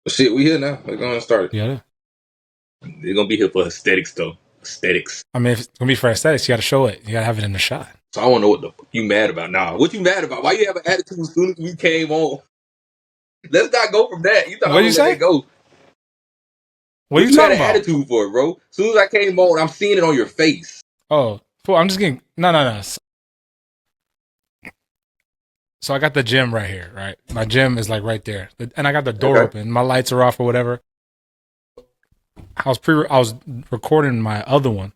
Shit, we here now. We're gonna start. Yeah. They're gonna be here for aesthetics though. Aesthetics. I mean, if it's gonna be for aesthetics, you got to show it. You got to have it in the shot. So I wanna know what the fuck you mad about now. What you mad about? Why you have an attitude as soon as we came on? Let's not go from that. You thought I What was did you gonna let say? that go. What are What you you had talking an about? attitude for, bro? As soon as I came on, I'm seeing it on your face. Oh, fool, I'm just getting no. So I got the gym right here, right? My gym is like right there, and I got the door Okay. open. My lights are off or whatever. I was recording my other one,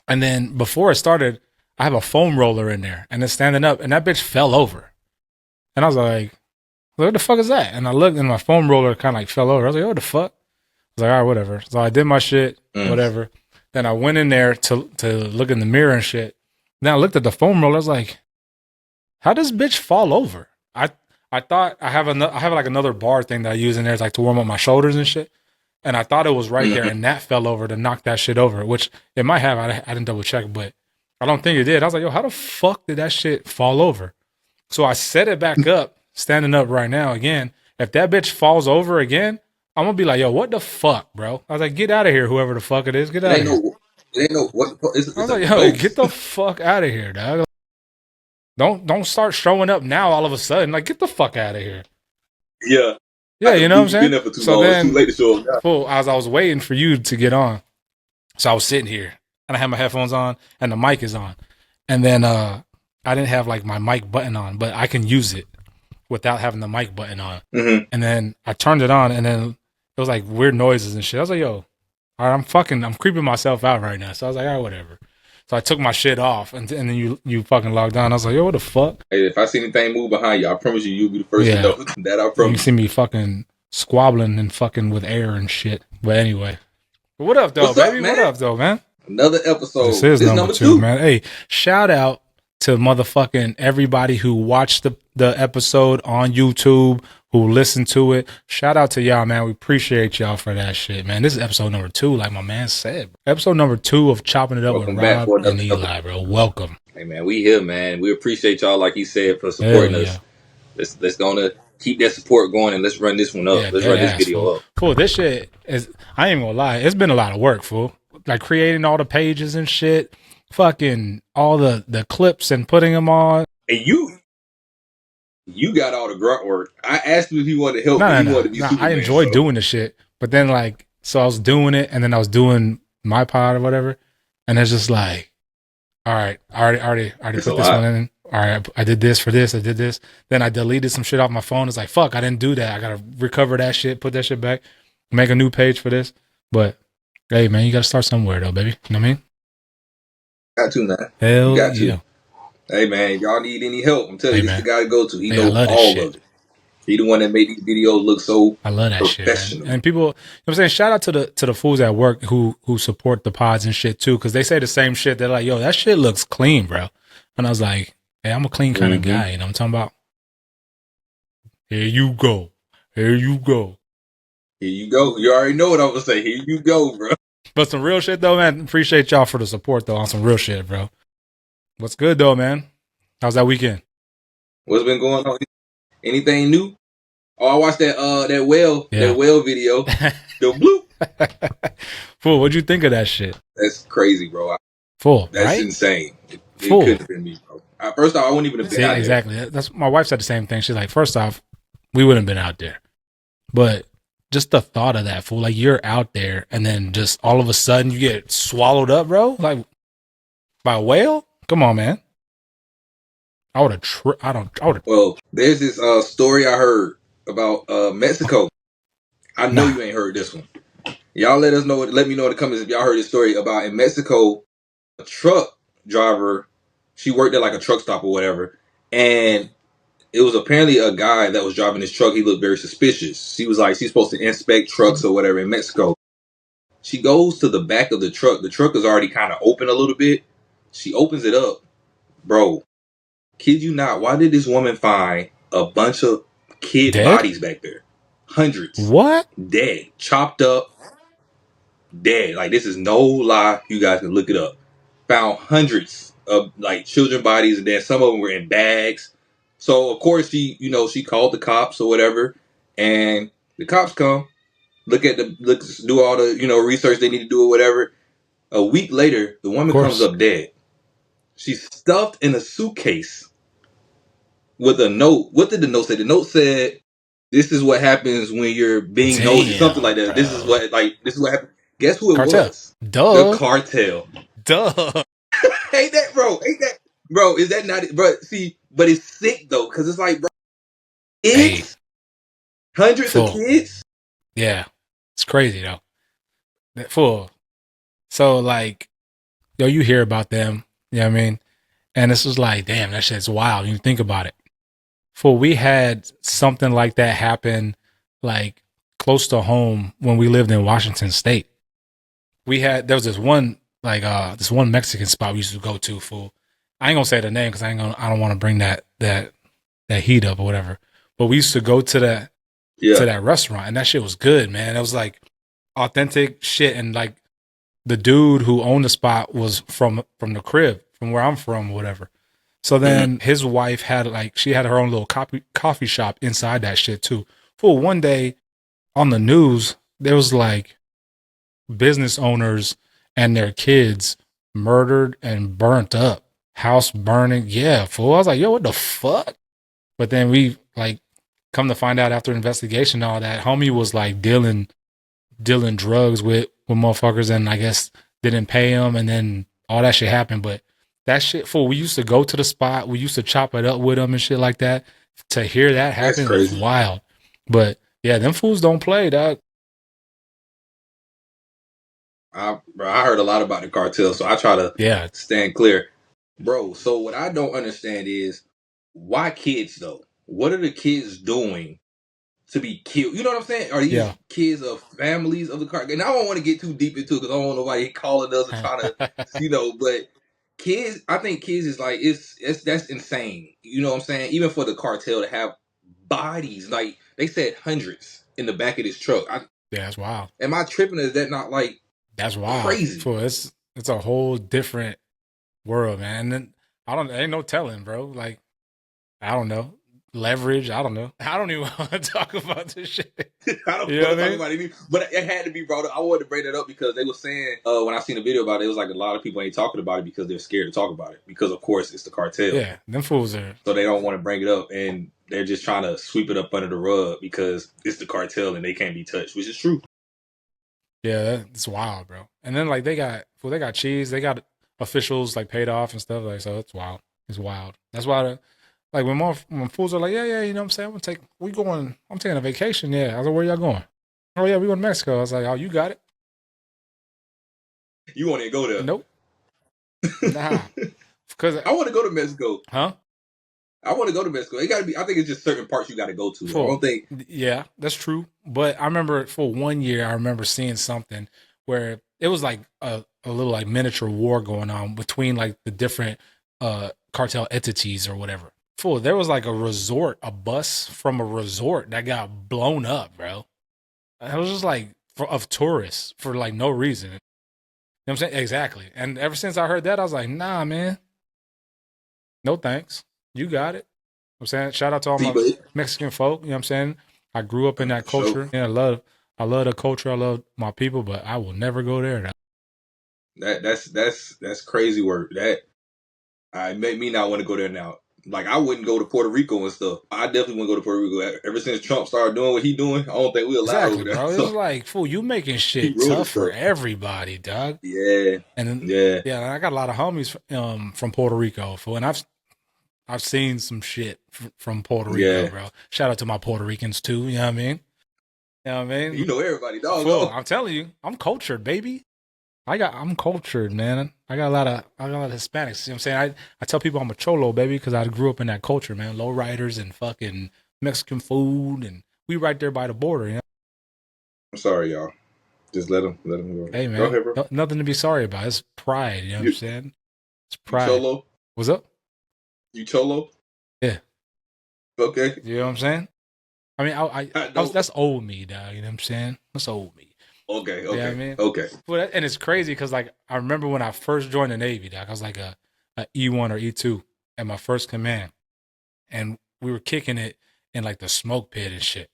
and then before it started, I have a foam roller in there, and it's standing up, and that bitch fell over, and I was like, "What the fuck is that?" And I looked, and my foam roller kind of like fell over. I was like, "What the fuck?" I was like, "All right, whatever." So I did my shit, whatever. Then I went in there to look in the mirror and shit. Then I looked at the foam roller. I was like, how does bitch fall over? I thought I have like another bar thing that I use in there, like to warm up my shoulders and shit. And I thought it was right there, and that fell over to knock that shit over, which it might have. I didn't double check, but I don't think it did. I was like, yo, how the fuck did that shit fall over? So I set it back up, standing up right now again. If that bitch falls over again, I'm gonna be like, yo, what the fuck, bro? I was like, get out of here, whoever the fuck it is, get It out of ain't here. no. It ain't no. What the fuck? I was It's a like, yo, get ghost. the fuck out of here, dog. Don't start showing up now all of a sudden. Like, get the fuck out of here. Yeah. Yeah, you know what I'm You've been saying? there for too So long. It's too then, late to show up now. fool, as I was waiting for you to get on, so I was sitting here and I had my headphones on and the mic is on. And then I didn't have like my mic button on, but I can use it without having the mic button on. And then I turned it on and then it was like weird noises and shit. I was like, yo, all right, I'm creeping myself out right now. So I was like, all right, whatever. So I took my shit off and then you fucking logged on. I was like, yo, what the fuck? Hey, if I see anything move behind you, I promise you'll be the first to Yeah. know. That I You promise. see me fucking squabbling and fucking with air and shit. But anyway. What up, though, What's up, baby? man? What up, though, man? Another episode. This is This number number two, two. man. Hey, shout out to motherfucking everybody who watched the episode on YouTube, who listened to it. Shout out to y'all, man. We appreciate y'all for that shit, man. This is episode number 2, like my man said. Episode number 2 of Chopping It Up Welcome with back Rob for and another Eli, episode. bro. Welcome. Hey, man, we here, man. We appreciate y'all, like he said, for Hell supporting yeah. us. Let's gonna keep that support going and let's run this one up. Yeah, Let's dead run this ass, video fool. up. Fool, this shit is, I ain't gonna lie, it's been a lot of work, fool. Like creating all the pages and shit, fucking all the clips and putting them on. And you got all the grunt work. I asked him if he wanted to help, but he wanted to be No. I Superman. enjoy So doing the shit, but then like, so I was doing it, and then I was doing my pod or whatever, and it's just like, all right, I already it's put a this lot. one in. All right, I did this for this. I did this. Then I deleted some shit off my phone. It's like, fuck, I didn't do that. I gotta recover that shit, put that shit back, make a new page for this. But hey, man, you gotta start somewhere though, baby. You know what I mean? Got to, man. Hell You got to. yeah. Hey, man, y'all need any help? I'm telling Hey, you, this man. the guy to go to. He Hey, I knows love this all shit. of it. He the one that made these videos look so I love that shit, man. professional. And people, you know what I'm saying, shout out to the fools at work who support the pods and shit too, because they say the same shit. They're like, yo, that shit looks clean, bro. And I was like, hey, I'm a clean kind of guy, you know what I'm talking about? Here you go. Here you go. Here you go. You already know what I'm gonna say. Here you go, bro. But some real shit though, man. Appreciate y'all for the support though on some real shit, bro. What's good though, man? How's that weekend? What's been going on? Anything new? Oh, I watched that Yeah. whale video. The bloop. Fool, what'd you think of that shit? That's crazy, bro. Fool, That's right? insane. It Fool. couldn't have been me, bro. First off, I wouldn't even have been See, out there. exactly. That's my wife said the same thing. She's like, first off, we wouldn't have been out there. But just the thought of that, fool, like you're out there and then just all of a sudden you get swallowed up, bro, like by a whale. Come on, man. I would have. Well, there's this story I heard about Mexico. I know Nah. you ain't heard this one. Y'all let us know. Let me know in the comments if y'all heard this story about in Mexico, a truck driver. She worked at like a truck stop or whatever, and it was apparently a guy that was driving this truck. He looked very suspicious. She was like, she's supposed to inspect trucks or whatever in Mexico. She goes to the back of the truck. The truck is already kind of open a little bit. She opens it up, bro. Kid you not? Why did this woman find a bunch of kid Dead? bodies back there? Hundreds. What? Dead, chopped up, dead. Like, this is no lie. You guys can look it up. Found hundreds of like children bodies, and then some of them were in bags. So of course she called the cops or whatever, and The cops come, do all the research they need to do or whatever. A week later, the Of woman comes course. up dead. She's stuffed in a suitcase with a note. What did the note say? The note said, "This is what happens when you're being nosy," something like Damn, that. bro. This is what happened. Guess who it Cartel. was? The Duh. cartel. Duh. Ain't that, bro? Ain't that, bro? Is that not, bro? See, but it's sick though, because it's like, bro, Hey, kids, hundreds of full. kids. Yeah. It's crazy though. Full. So like, yo, you hear about them, you know what I mean? And this was like, damn, that shit's wild. You think about it. For we had something like that happen like close to home when we lived in Washington State. There was this one Mexican spot we used to go to for I ain't gonna say the name because I don't want to bring that heat up or whatever. But we used to go to Yeah. that restaurant and that shit was good, man. It was like authentic shit and like the dude who owned the spot was from the crib, from where I'm from or whatever. So Mm-hmm. then his wife she had her own little coffee shop inside that shit too. For one day on the news, there was like business owners and their kids murdered and burnt up, house burning. Yeah, fool. I was like, yo, what the fuck? But then we like come to find out after investigation, and all that homie was like dealing drugs with motherfuckers, and I guess didn't pay him, and then all that shit happened. But that shit, fool. We used to go to the spot. We used to chop it up with them and shit like that. To hear that That's happen was crazy. wild. But yeah, them fools don't play, dog. I heard a lot about the cartel, so I try to Yeah, stand clear, bro. So what I don't understand is why kids though. What are the kids doing to be killed? You know what I'm saying? Are yeah. these kids of families of the car? And I don't want to get too deep into it because I don't want nobody calling us and trying to, But kids, I think kids is like it's that's insane. You know what I'm saying? Even for the cartel to have bodies, like they said, hundreds in the back of this truck. Yeah, that's wild. Am I tripping? Is that not like That's wild. crazy? So it's a whole different world, man. And then ain't no telling, bro. Like I don't know. Leverage, I don't know. I don't even want to talk about this shit. I don't You know want to what I talk mean? about it, but it had to be brought up. I wanted to bring that up because they were saying when I seen a video about it, it was like a lot of people ain't talking about it because they're scared to talk about it because, of course, it's the cartel, Yeah, them fools are. so they don't want to bring it up, and they're just trying to sweep it up under the rug because it's the cartel and they can't be touched, which is true. Yeah, it's wild, bro. And then like they got cheese, they got officials like paid off and stuff like so. It's wild. It's wild. That's why like when fools are like, yeah, you know what I'm saying? I'm taking a vacation. Yeah, I was like, where y'all going? Oh yeah, we going to Mexico. I was like, oh, you got it. You want to go there? Nope, nah, because I want to go to Mexico. huh? I want to go to Mexico. It got to be. I think it's just certain parts you got to go to. I For don't think. yeah, that's true. But I remember for 1 year, I remember seeing something where it was like a little like miniature war going on between like the different cartel entities or whatever. Fool, there was like a bus from a resort that got blown up, bro. It was just like of tourists for like no reason. You know what I'm saying? Exactly. And ever since I heard that, I was like, nah, man, no thanks. You got it. I'm saying, shout out to all See, my but Mexican folk. You know what I'm saying? I grew up in that for sure. culture. Yeah, I love the culture. I love my people, but I will never go there. That's crazy work. That I made me not want to go there now. Like I wouldn't go to Puerto Rico and stuff. I definitely wouldn't go to Puerto Rico. Ever since Trump started doing what he doing, I don't think we allowed Exactly, over there. bro. It's So like, fool, you making he shit ruining tough for stuff. everybody, dog. Yeah, And then, yeah. yeah, I got a lot of homies from Puerto Rico, fool, and I've seen some shit from Puerto Rico, Yeah. bro. Shout out to my Puerto Ricans too. You know what I mean? You know what I mean? You know everybody, dog. Fool, Oh. I'm telling you, I'm cultured, baby. I'm cultured, man. I got a lot of Hispanics. You know what I'm saying? I tell people I'm a cholo, baby, because I grew up in that culture, man. Low riders and fucking Mexican food, and we right there by the border. You know? I'm sorry, y'all. Just let him go. Hey, Go man, ahead, bro. nothing to be sorry about. It's pride. You know what I'm You saying? It's you pride. cholo? What's up? You cholo? Yeah, Okay. you know what I'm saying? I mean, I was No. that's old me, dog. You know what I'm saying? That's old me. Okay. You know what I Okay. mean? Okay. Well, and it's crazy because like I remember when I first joined the Navy, dog. I was like a E1 or E2 at my first command, and we were kicking it in like the smoke pit and shit.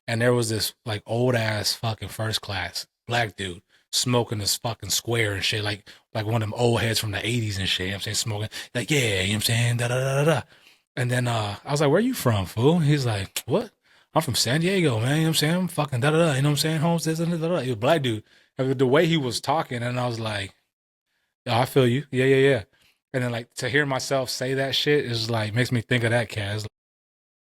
and there was this like old ass fucking first class black dude smoking this fucking square and shit, like one of them old heads from the 80s and shit. You know what I'm saying? Smoking, like, yeah, you know what I'm saying? Da da da da da. And then I was like, where you from, fool? He's like, what? I'm from San Diego, man. You know what I'm saying? I'm fucking da da da. You know what I'm saying? Holmes, this and da da da. He was a black dude. And the way he was talking, and I was like, oh, I feel you. Yeah, yeah, yeah. And then like to hear myself say that shit is like makes me think of that cat.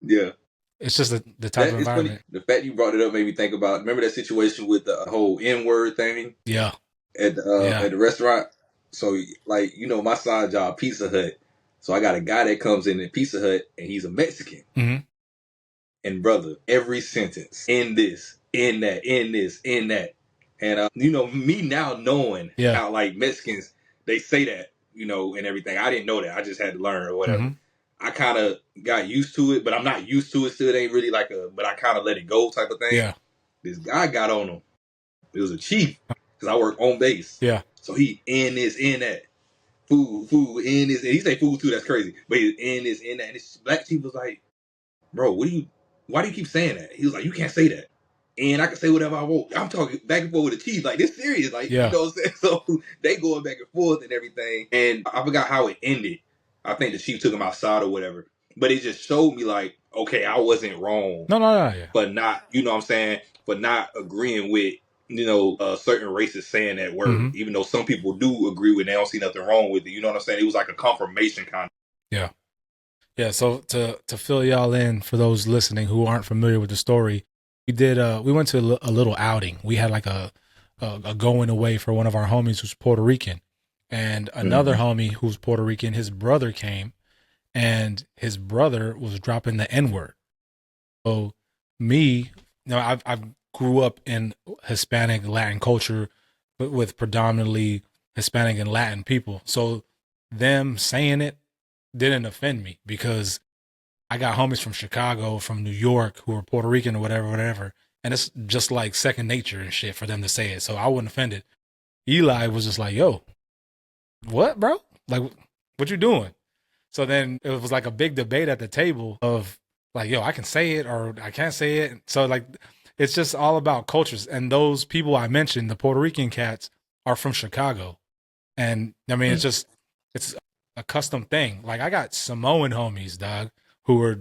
Yeah. It's just the type of That it's funny. environment. The fact you brought it up made me think about. Remember that situation with the whole N word thing Yeah, at yeah. the restaurant. So like my side job Pizza Hut. So I got a guy that comes in at Pizza Hut and he's a Mexican. Mm-hmm. And brother, every sentence in this, in that, in this, in that, and me now knowing Yeah. how like Mexicans they say that and everything. I didn't know that. I just had to learn or whatever. Mm-hmm. I kind of got used to it, but I'm not used to it. Still, it ain't really like but I kind of let it go type of thing. Yeah. This guy got on him. It was a chief because I work on base. Yeah. So he in this, in that, food, in this, and he say food too. That's crazy. But he's in this, in that. And this black chief was like, bro, why do you keep saying that? He was like, you can't say that. And I can say whatever I want. I'm talking back and forth with the chief. Like, this serious. Like, Yeah. what I'm saying? So they going back and forth and everything. And I forgot how it ended. I think the chief took him outside or whatever. But it just showed me like, okay, I wasn't wrong. No, no, no. Yeah. But not, what I'm saying? But not agreeing with, certain races saying that word. Mm-hmm. Even though some people do agree with it, they don't see nothing wrong with it. You know what I'm saying? It was like a confirmation kind of. Yeah. Yeah. So to fill y'all in for those listening who aren't familiar with the story, we went to a little outing. We had like a going away for one of our homies who's Puerto Rican, and another homie who's Puerto Rican. His brother came, and his brother was dropping the N word. So me, I've grew up in Hispanic Latin culture, but with predominantly Hispanic and Latin people. So them saying it didn't offend me because I got homies from Chicago, from New York, who are Puerto Rican or whatever. And it's just like second nature and shit for them to say it. So I wasn't offended. Eli was just like, yo, what, bro? Like, what you doing? So then it was like a big debate at the table of like, yo, I can say it or I can't say it. So like, it's just all about cultures. And those people I mentioned, the Puerto Rican cats, are from Chicago. And I mean, it's a custom thing. Like I got Samoan homies, dog, who are,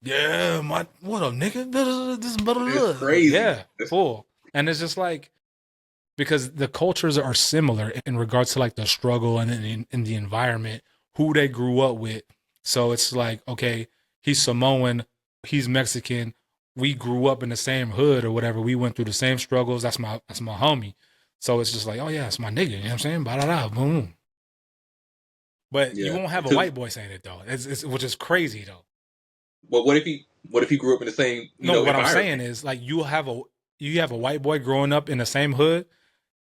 yeah, what up, nigga? It's crazy. Yeah, cool. And it's just like, because the cultures are similar in regards to like the struggle and in the environment, who they grew up with. So it's like, okay, he's Samoan, he's Mexican. We grew up in the same hood or whatever. We went through the same struggles. That's my homie. So it's just like, oh yeah, it's my nigga. You know what I'm saying? Ba-da-da, boom. But you won't have a white boy saying it though. It's which is crazy though. But what if he grew up in the same what I'm saying is like you have a white boy growing up in the same hood,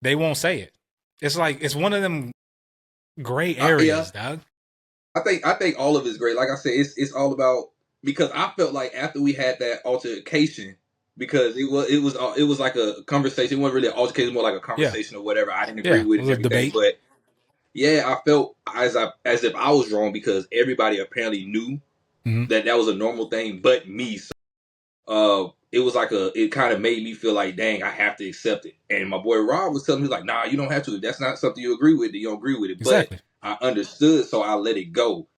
they won't say it. It's like it's one of them gray areas, dog. I think all of it's great. Like I said, it's all about, because I felt like after we had that altercation, because it was like a conversation. It wasn't really an altercation, more like a conversation or whatever. I didn't agree with it and everything, debate. but yeah, I felt as if I was wrong because everybody apparently knew that was a normal thing, but me. So, it was like it kind of made me feel like, dang, I have to accept it. And my boy Rob was telling me like, nah, you don't have to. If that's not something you agree with, then you don't agree with it. Exactly. But I understood, so I let it go.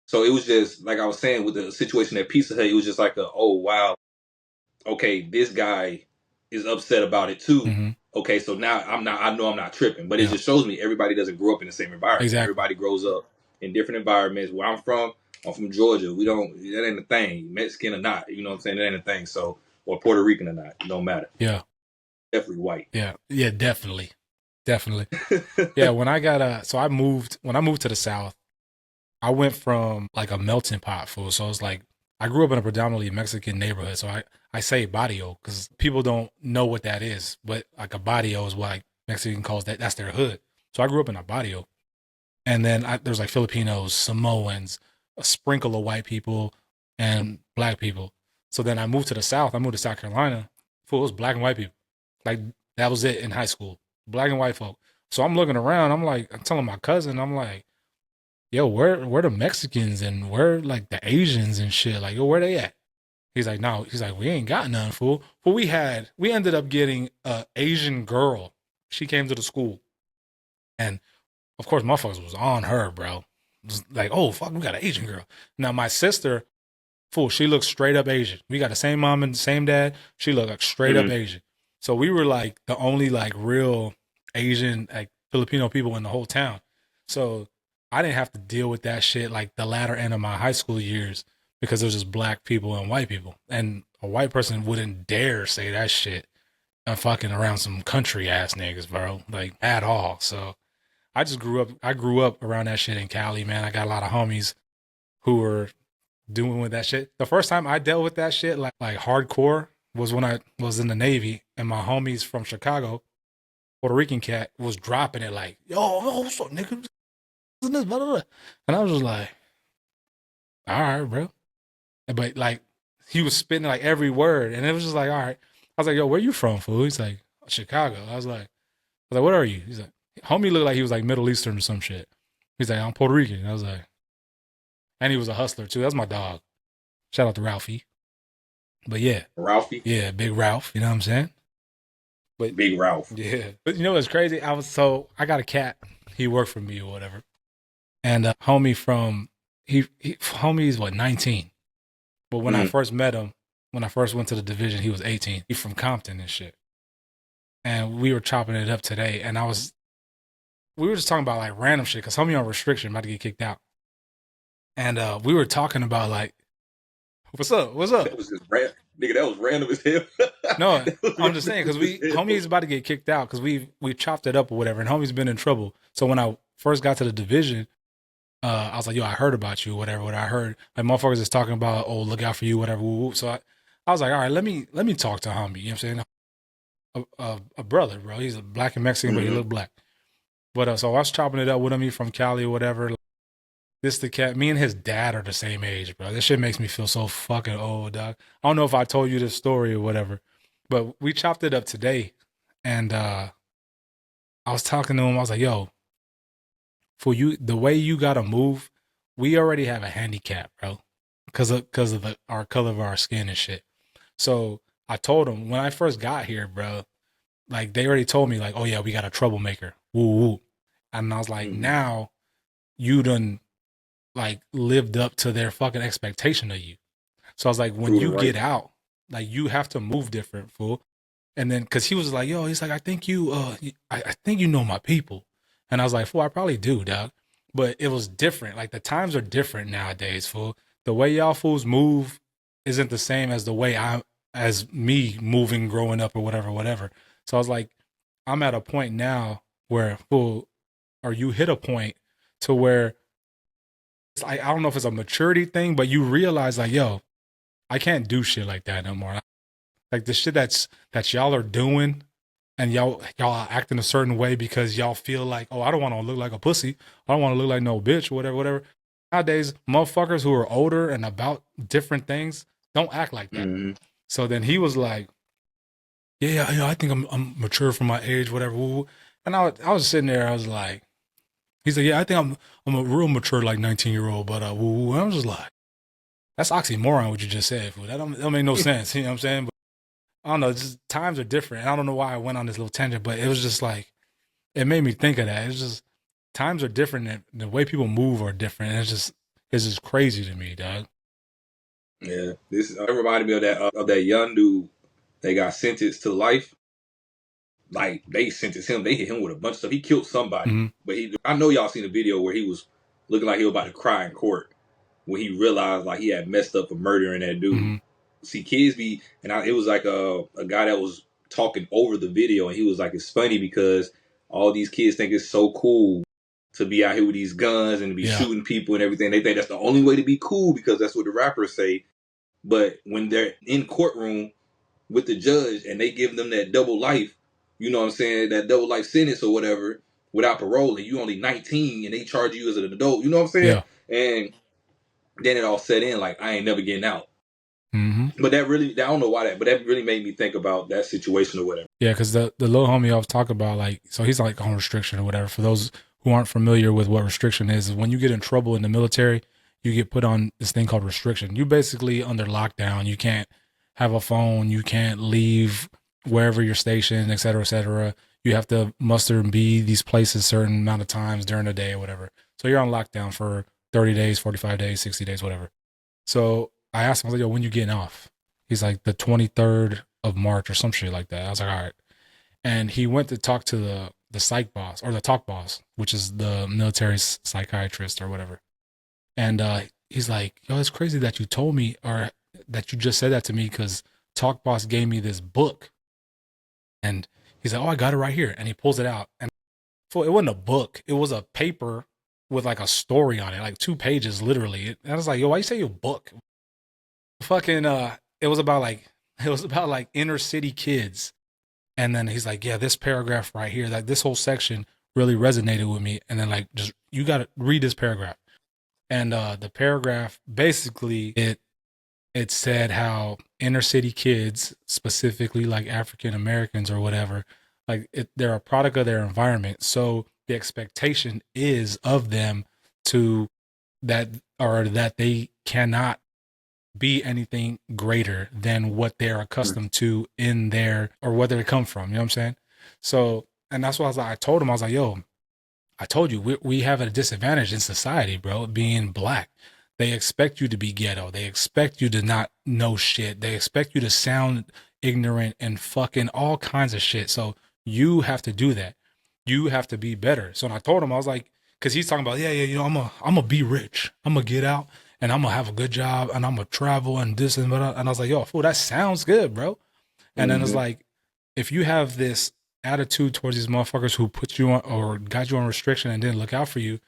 So it was just like I was saying with the situation at Pizza Hut, it was just like oh wow, okay, this guy is upset about it too. Mm-hmm. Okay, so now I know I'm not tripping, but it just shows me everybody doesn't grow up in the same environment. Exactly. Everybody grows up in different environments. Where I'm from Georgia. That ain't a thing. Mexican or not, you know what I'm saying? That ain't a thing. So, or Puerto Rican or not, it don't matter. Yeah. Definitely white. Yeah. Yeah, definitely. Definitely. Yeah, when I moved to the South, I went from like a melting pot fool. So it's like I grew up in a predominantly Mexican neighborhood. So I say barrio because people don't know what that is. But like a barrio is what like Mexican calls that. That's their hood. So I grew up in a barrio. And then there's like Filipinos, Samoans, a sprinkle of white people, and black people. So then I moved to the South. I moved to South Carolina. Fool, it was black and white people. Like that was it in high school. Black and white folk. So I'm looking around. I'm telling my cousin, I'm like, yo, where the Mexicans and where like the Asians and shit? Like, yo, where they at? He's like, no. He's like, we ain't got none, fool. But we ended up getting a Asian girl. She came to the school, and of course, motherfuckers was on her, bro. It was like, oh fuck, we got an Asian girl. Now my sister, fool, she looks straight up Asian. We got the same mom and the same dad. She looked like straight up Mm-hmm. Asian. So we were like the only like real Asian, like Filipino people in the whole town. So I didn't have to deal with that shit like the latter end of my high school years because it was just black people and white people. And a white person wouldn't dare say that shit fucking around some country ass niggas, bro. Like at all. So I grew up around that shit in Cali, man. I got a lot of homies who were doing with that shit. The first time I dealt with that shit like hardcore was when I was in the Navy and my homies from Chicago, Puerto Rican cat, was dropping it like, yo, what's up, nigga? And I was just like, all right, bro. But like he was spitting like every word, and it was just like, all right. I was like, yo, where you from, fool? He's like, Chicago. I was like, what are you? He's like, homie looked like he was like Middle Eastern or some shit. He's like, I'm Puerto Rican. I was like, and he was a hustler too. That's my dog. Shout out to Ralphie. But yeah, Ralphie, yeah, Big Ralph. You know what I'm saying? But Big Ralph. yeah, but you know what's crazy? I got a cat. He worked for me or whatever, and homie from homie's what 19. But when I first met him, when I first went to the division, he was 18. He's from Compton and shit. And we were chopping it up today, and we were just talking about like random shit because homie on restriction about to get kicked out, and we were talking about like, what's up, what's up? That was just random, nigga. That was random as hell. No, I'm just saying because homie's about to get kicked out because we chopped it up or whatever, and homie's been in trouble. So when I first got to the division, I was like, yo, I heard about you, whatever. What I heard, like motherfuckers is talking about, oh, look out for you, whatever. Woo, woo. So I was like, all right, let me talk to homie. You know what I'm saying? A brother, bro. He's a black and Mexican, but he look black. But so I was chopping it up with him. He from Cali or whatever. This the cat. Me and his dad are the same age, bro. This shit makes me feel so fucking old, dog. I don't know if I told you this story or whatever, but we chopped it up today, and I was talking to him. I was like, yo, for you, the way you gotta move, we already have a handicap, bro, because of our color of our skin and shit. So I told him when I first got here, bro, like they already told me like, oh yeah, we got a troublemaker, woo woo, and I was like, now you done like lived up to their fucking expectation of you. So I was like, when you get out, like you have to move different, fool. And then, cause he was like, yo, he's like, I think I think you know my people. And I was like, fool, I probably do, dog. But it was different. Like the times are different nowadays, fool. The way y'all fools move isn't the same as the way as me moving growing up or whatever, whatever. So I was like, I'm at a point now where, fool, or you hit a point to where it's like, I don't know if it's a maturity thing, but you realize like, yo, I can't do shit like that no more. Like the shit that y'all are doing and y'all are acting a certain way because y'all feel like, oh, I don't want to look like a pussy. I don't want to look like no bitch or whatever, whatever. Nowadays, motherfuckers who are older and about different things don't act like that. So then he was like, yeah, I think I'm mature for my age, whatever. And I was sitting there, I was like, he's like, yeah, I think I'm a real mature like 19-year-old, but and I was just like, that's oxymoron what you just said, fool. That don't make no sense. You know what I'm saying? But I don't know, just times are different. And I don't know why I went on this little tangent, but it was just like it made me think of that. It's just times are different and the way people move are different. And it's just crazy to me, dog. Yeah, this reminded me of that young dude. They got sentenced to life. Like they sentenced him, they hit him with a bunch of stuff. He killed somebody, but I know y'all seen a video where he was looking like he was about to cry in court when he realized like he had messed up for murdering that dude. See, kids be, and it was like a guy that was talking over the video, and he was like, it's funny because all these kids think it's so cool to be out here with these guns and to be shooting people and everything. They think that's the only way to be cool because that's what the rappers say. But when they're in courtroom with the judge and they give them that double life, you know what I'm saying, that double life sentence or whatever without parole, and you only 19 and they charge you as an adult, you know what I'm saying? Yeah. And then it all set in like, I ain't never getting out. But that really, I don't know why but that really made me think about that situation or whatever. Yeah, because the little homie I was talking about, like, so he's like on restriction or whatever. For those who aren't familiar with what restriction is when you get in trouble in the military, you get put on this thing called restriction. You basically under lockdown. You can't have a phone. You can't leave wherever you're stationed, et cetera, et cetera. You have to muster and be these places certain amount of times during the day or whatever. So you're on lockdown for 30 days, 45 days, 60 days, whatever. So I asked him, I was like, yo, when you getting off? He's like, the 23rd of March or some shit like that. I was like, all right. And he went to talk to the psych boss or the talk boss, which is the military psychiatrist or whatever. And he's like, yo, it's crazy that you told me or that you just said that to me because talk boss gave me this book. And he's like, oh, I got it right here. And he pulls it out. And it wasn't a book. It was a paper with like a story on it, like 2 pages, literally. And I was like, yo, why you say your book? Fucking, it was about like inner city kids. And then he's like, yeah, this paragraph right here, like this whole section really resonated with me. And then like, just, you got to read this paragraph. And the paragraph basically it said how inner city kids, specifically like African Americans or whatever, like they're a product of their environment. So the expectation is of them to that they cannot be anything greater than what they're accustomed to in their or where they come from. You know what I'm saying? So, and that's why I told him, I was like, yo, I told you, we have a disadvantage in society, bro, being black. They expect you to be ghetto. They expect you to not know shit. They expect you to sound ignorant and fucking all kinds of shit. So you have to do that. You have to be better. So when I told him, I was like, because he's talking about, yeah, you know, I'm gonna be rich. I'm gonna get out and I'm gonna have a good job and I'm gonna travel and this and that. And I was like, yo, fool, that sounds good, bro. And then it's like, if you have this attitude towards these motherfuckers who put you on or got you on restriction and didn't look out for you,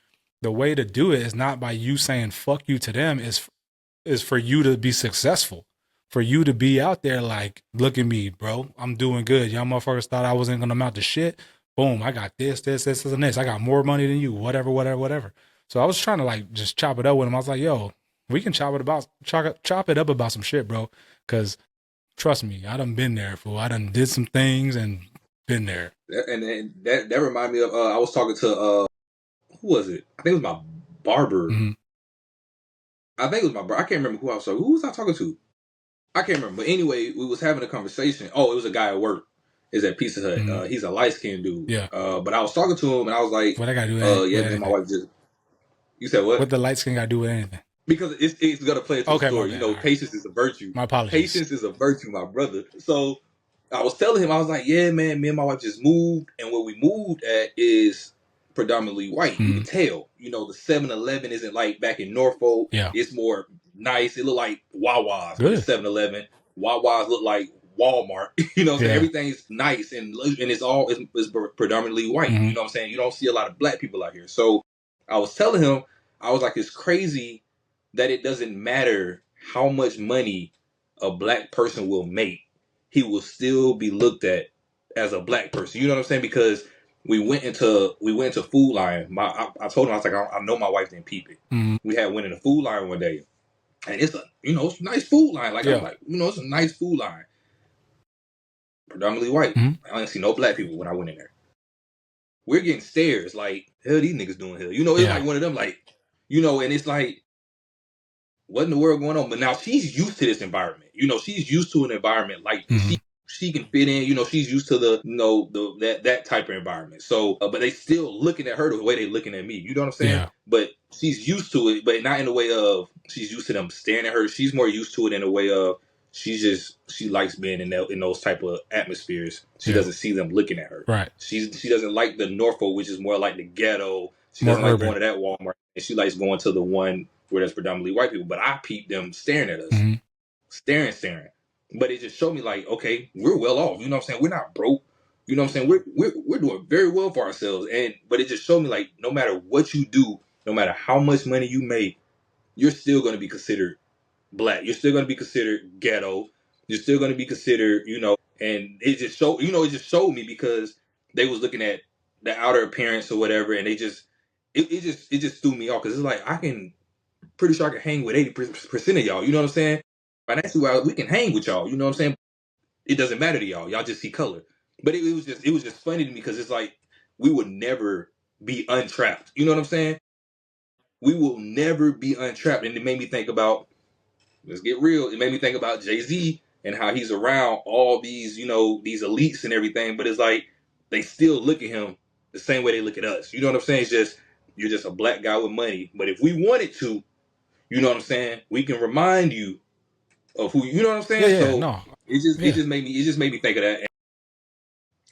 the way to do it is not by you saying fuck you to them, is for you to be successful. For you to be out there like, look at me, bro. I'm doing good. Y'all motherfuckers thought I wasn't gonna amount to shit. Boom, I got this, and this. I got more money than you, whatever, whatever, whatever. So I was trying to like just chop it up with him. I was like, yo, we can chop it up about some shit, bro. Cause trust me, I done been there, fool. I done did some things and been there. And that reminded me of I was talking to who was it? I think it was my barber. Mm-hmm. I think it was my barber. I can't remember who I was talking. Who was I talking to? I can't remember. But anyway, we was having a conversation. Oh, it was a guy at work. Is at Pizza Hut. Mm-hmm. He's a light skinned dude. Yeah. But I was talking to him and I was like, What I gotta do? Yeah, man, my wife just. You said what? What the light skin gotta do with anything? Because it's gonna play into the story. You know, patience is a virtue. My apologies. Patience is a virtue, my brother. So I was telling him, I was like, yeah, man, me and my wife just moved, and where we moved at is predominantly white. Mm-hmm. You can tell. You know, the 7-Eleven isn't like back in Norfolk. Yeah. It's more nice. It look like Wawa's, Good. but 7-Eleven. Wawa's look like Walmart. You know what I'm saying? Everything's nice and it's all is predominantly white. Mm-hmm. You know what I'm saying? You don't see a lot of black people out here. So I was telling him, I was like, it's crazy that it doesn't matter how much money a black person will make, he will still be looked at as a black person. You know what I'm saying? Because we went into Food Lion. I told him, I was like, I know my wife didn't peep it. Mm-hmm. We had went in a Food Lion one day, and it's it's a nice Food Lion. Like I'm like, it's a nice Food Lion, predominantly white. Mm-hmm. I didn't see no black people when I went in there. We're getting stares like, hell, these niggas doing hell. It's like one of them, like, and it's like, what in the world going on? But now she's used to this environment. She's used to an environment like this. Mm-hmm. She can fit in. She's used to that type of environment. So, but they still looking at her the way they looking at me. You know what I'm saying? Yeah. But she's used to it, but not in the way of she's used to them staring at her. She's more used to it in a way of she likes being in those type of atmospheres. She doesn't see them looking at her. Right. She doesn't like the Norfolk, which is more like the ghetto. She more doesn't urban. like going to that Walmart, and she likes going to the one where there's predominantly white people. But I peeped them staring at us, mm-hmm. staring. But it just showed me like, okay, we're well off. You know what I'm saying? We're not broke. You know what I'm saying? We're doing very well for ourselves. But it just showed me like, no matter what you do, no matter how much money you make, you're still going to be considered black. You're still going to be considered ghetto. You're still going to be considered, and it just showed me because they was looking at the outer appearance or whatever, and it just threw me off because it's like pretty sure I can hang with 80% of y'all. You know what I'm saying? Financially, we can hang with y'all. You know what I'm saying? It doesn't matter to y'all. Y'all just see color. But it was just funny to me because it's like we would never be untrapped. You know what I'm saying? we will never be untrapped. And it made me think about, let's get real. It made me think about Jay-Z and how he's around all these, these elites and everything. But it's like they still look at him the same way they look at us. You know what I'm saying? It's just you're just a black guy with money. But if we wanted to, you know what I'm saying, we can remind you of who you know what I'm Yeah, saying. yeah, So no, it yeah, just made me think of that,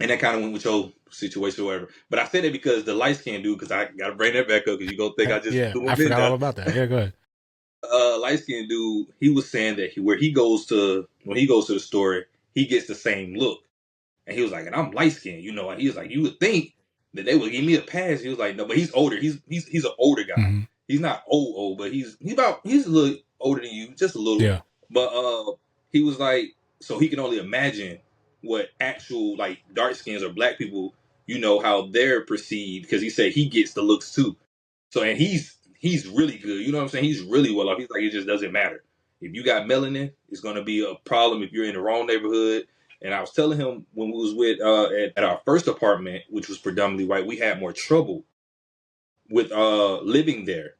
and that kind of went with your situation or whatever. But I said it because the light skin dude, because I gotta bring that back up because you gonna think I just yeah. threw I him in forgot all there. about that. Yeah, go ahead. Light skinned dude, he was saying that when he goes to the store, he gets the same look. And he was like, and I'm light skinned, and he was like, you would think that they would give me a pass. He was like, no, but he's older. He's an older guy. Mm-hmm. He's not old, but he's a little older than you, just a little. Yeah, But he was like, so he can only imagine what actual like dark skins or black people, how they're perceived, because he said he gets the looks too. So and he's really good. You know what I'm saying? He's really well off. He's like, it just doesn't matter. If you got melanin, it's gonna be a problem if you're in the wrong neighborhood. And I was telling him when we was with at our first apartment, which was predominantly white, we had more trouble with living there.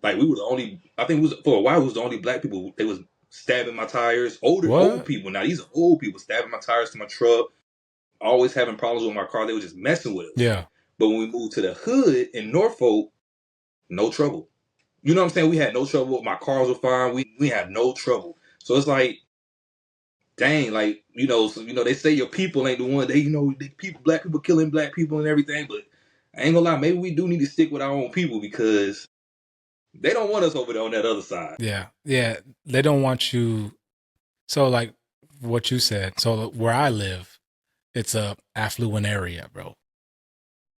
Like we were the only, I think it was for a while, we was the only black people. They was stabbing my tires. Old what? people. Now these are old people stabbing my tires to my truck. Always having problems with my car. They were just messing with us. Yeah, But when we moved to the hood in Norfolk, no trouble. You know what I'm saying? We had no trouble. My cars were fine. We had no trouble. So it's like, dang, like they say your people ain't the one. The people, black people killing black people and everything. But I ain't gonna lie, maybe we do need to stick with our own people because they don't want us over there on that other side. yeah, yeah. They don't want you. So, like what you said. So, where I live, it's a affluent area, bro.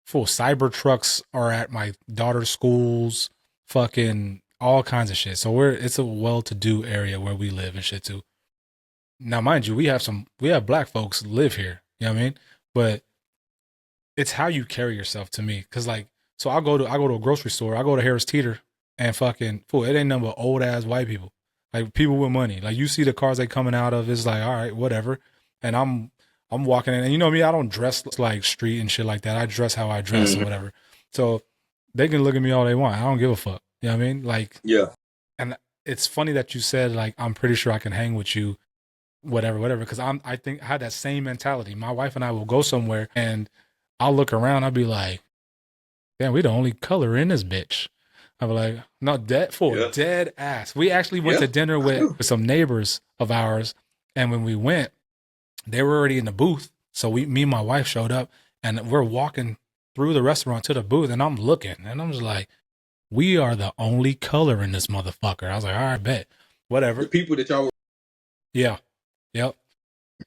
Full cyber trucks are at my daughter's schools. Fucking all kinds of shit. So it's a well-to-do area where we live and shit too. Now, mind you, we have black folks live here. You know what I mean? But it's how you carry yourself to me. Cause like, so I go to a grocery store, I go to Harris Teeter, and fucking fool, it ain't nothing but old ass white people. Like people with money. Like you see the cars they coming out of, it's like, all right, whatever. And I'm walking in, and you know me, I don't dress like street and shit like that. I dress how I dress or Mm-hmm. whatever. So they can look at me all they want. I don't give a fuck. You know what I mean? Like, Yeah, and it's funny that you said like I'm pretty sure I can hang with you, whatever, whatever. Because I think I had that same mentality. My wife and I will go somewhere, and I'll look around. I'll be like, damn, we the only color in this bitch. I'll be like, no, yeah, dead ass. We actually went yeah. to dinner I with do. some neighbors of ours, and when we went, they were already in the booth. So me and my wife showed up, and we're walking through the restaurant to the booth, and I'm looking, and I'm just like, we are the only color in this motherfucker. I was like, all right, bet, The whatever. people that y'all were. Yeah, yep,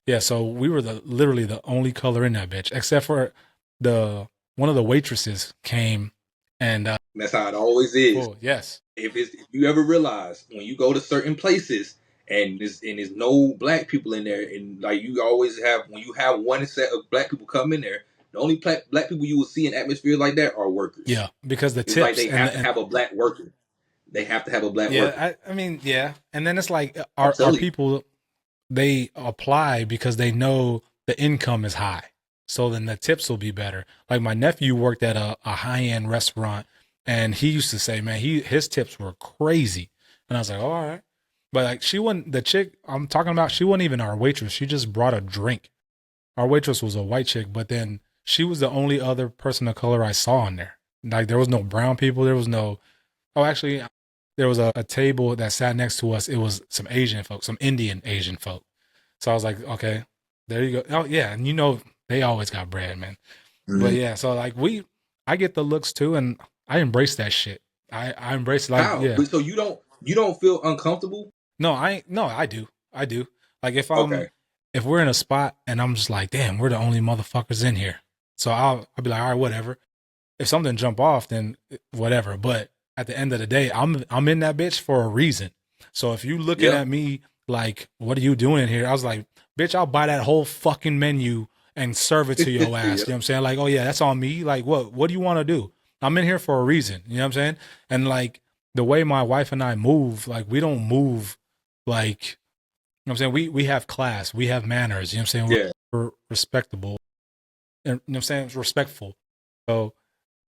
yeah. So we were literally the only color in that bitch, except for the one of the waitresses came, and That's how it always is. full yes, If you ever realize when you go to certain places and there's no black people in there, and like you always have when you have one set of black people come in there, the only black people you will see in atmospheres like that are workers. yeah, because the It's like tips they have to have a black worker. They have to have a black worker. yeah, I mean yeah, and then it's like I'm our telling you. people, they apply because they know the income is high. So then the tips will be better. Like my nephew worked at a high end restaurant, and he used to say, man, his tips were crazy. And I was like, oh, all right. But like she wasn't the chick I'm talking about, she wasn't even our waitress. She just brought a drink. Our waitress was a white chick, but then she was the only other person of color I saw in there. Like there was no brown people. There was no, oh, actually, there was a table that sat next to us. It was some Asian folk, some Indian Asian folk. So I was like, okay, there you go. Oh yeah, and they always got bread, man. But Mm-hmm. yeah, so like I get the looks too, and I embrace that shit. I embrace like How? yeah. But so you don't feel uncomfortable? No, no, I do. Like Okay. if we're in a spot and I'm just like, damn, we're the only motherfuckers in here. So I'll be like, all right, whatever. If something jump off, then whatever. But at the end of the day, I'm in that bitch for a reason. So if you looking Yeah. at me like, what are you doing in here? I was like, bitch, I'll buy that whole fucking menu and serve it to your ass. Yeah. You know what I'm saying? Like, oh yeah, that's on me. Like, what do you want to do? I'm in here for a reason. You know what I'm saying? And like the way my wife and I move, like we don't move like, you know what I'm saying? We have class, we have manners, you know what I'm saying? Yeah. We're respectable. And you know what I'm saying? It's respectful. So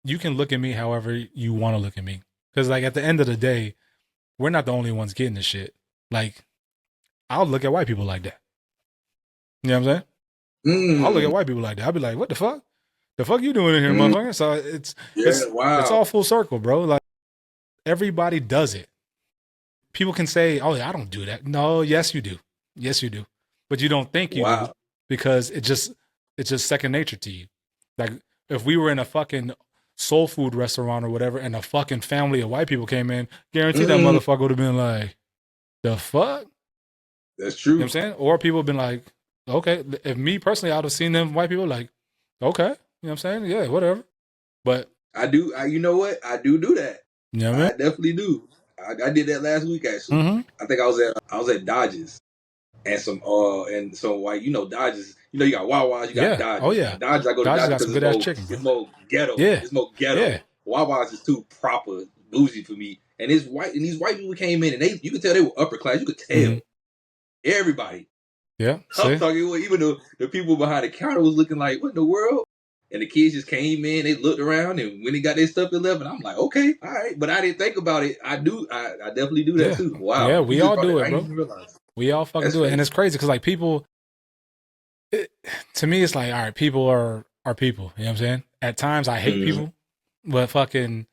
you can look at me however you want to look at me. Because like at the end of the day, we're not the only ones getting this shit. Like I'll look at white people like that. You know what I'm saying? I'll look Mm. at white people like that. I'll be like, what the fuck? The fuck you doing in here, Mm. motherfucker? So Yeah. it's Wow. all full circle, bro. Like everybody does it. People can say, "Oh, yeah, I don't do that." No, yes, you do. Yes, you do. But you don't think you do Wow. because it's just second nature to you. Like if we were in a fucking soul food restaurant or whatever, and a fucking family of white people came in, guarantee that Mm. motherfucker would have been like, "The fuck?" You That's know what I'm true. saying? Or people have been like, "Okay." If me personally, I'd have seen them white people like, "Okay," you know what I'm saying? Yeah, whatever. But I do. You know what? I do that. you know what I I mean? definitely do. I did that last week actually. Mm-hmm. I think I was at Dodges and some white. You know Dodges. You know you got Wawas, you got Yeah. Oh Dodges. Now yeah. Dodges, I go to Dodgers Dodges got some because good ass chicken, bro. it's more ghetto. Yeah. It's more Yeah. ghetto. Wawas is too proper, bougie for me. And it's white, and these white people came in, and you could tell they were upper class. You could Mm-hmm. tell everybody. Yeah. I'm See? talking even the people behind the counter was looking like, what in the world? And the kids just came in, they looked around, and when they got their stuff at 11, I'm like, okay, all right. But I didn't think about it. I definitely do that Yeah. too. Wow. Yeah, You we just all brought do that. it, I didn't bro. even realize. We all fucking That's do it. And crazy. it's crazy because like people it, to me it's like, all right, people are people. You know what I'm saying? At times I hate Mm-hmm. people, but fucking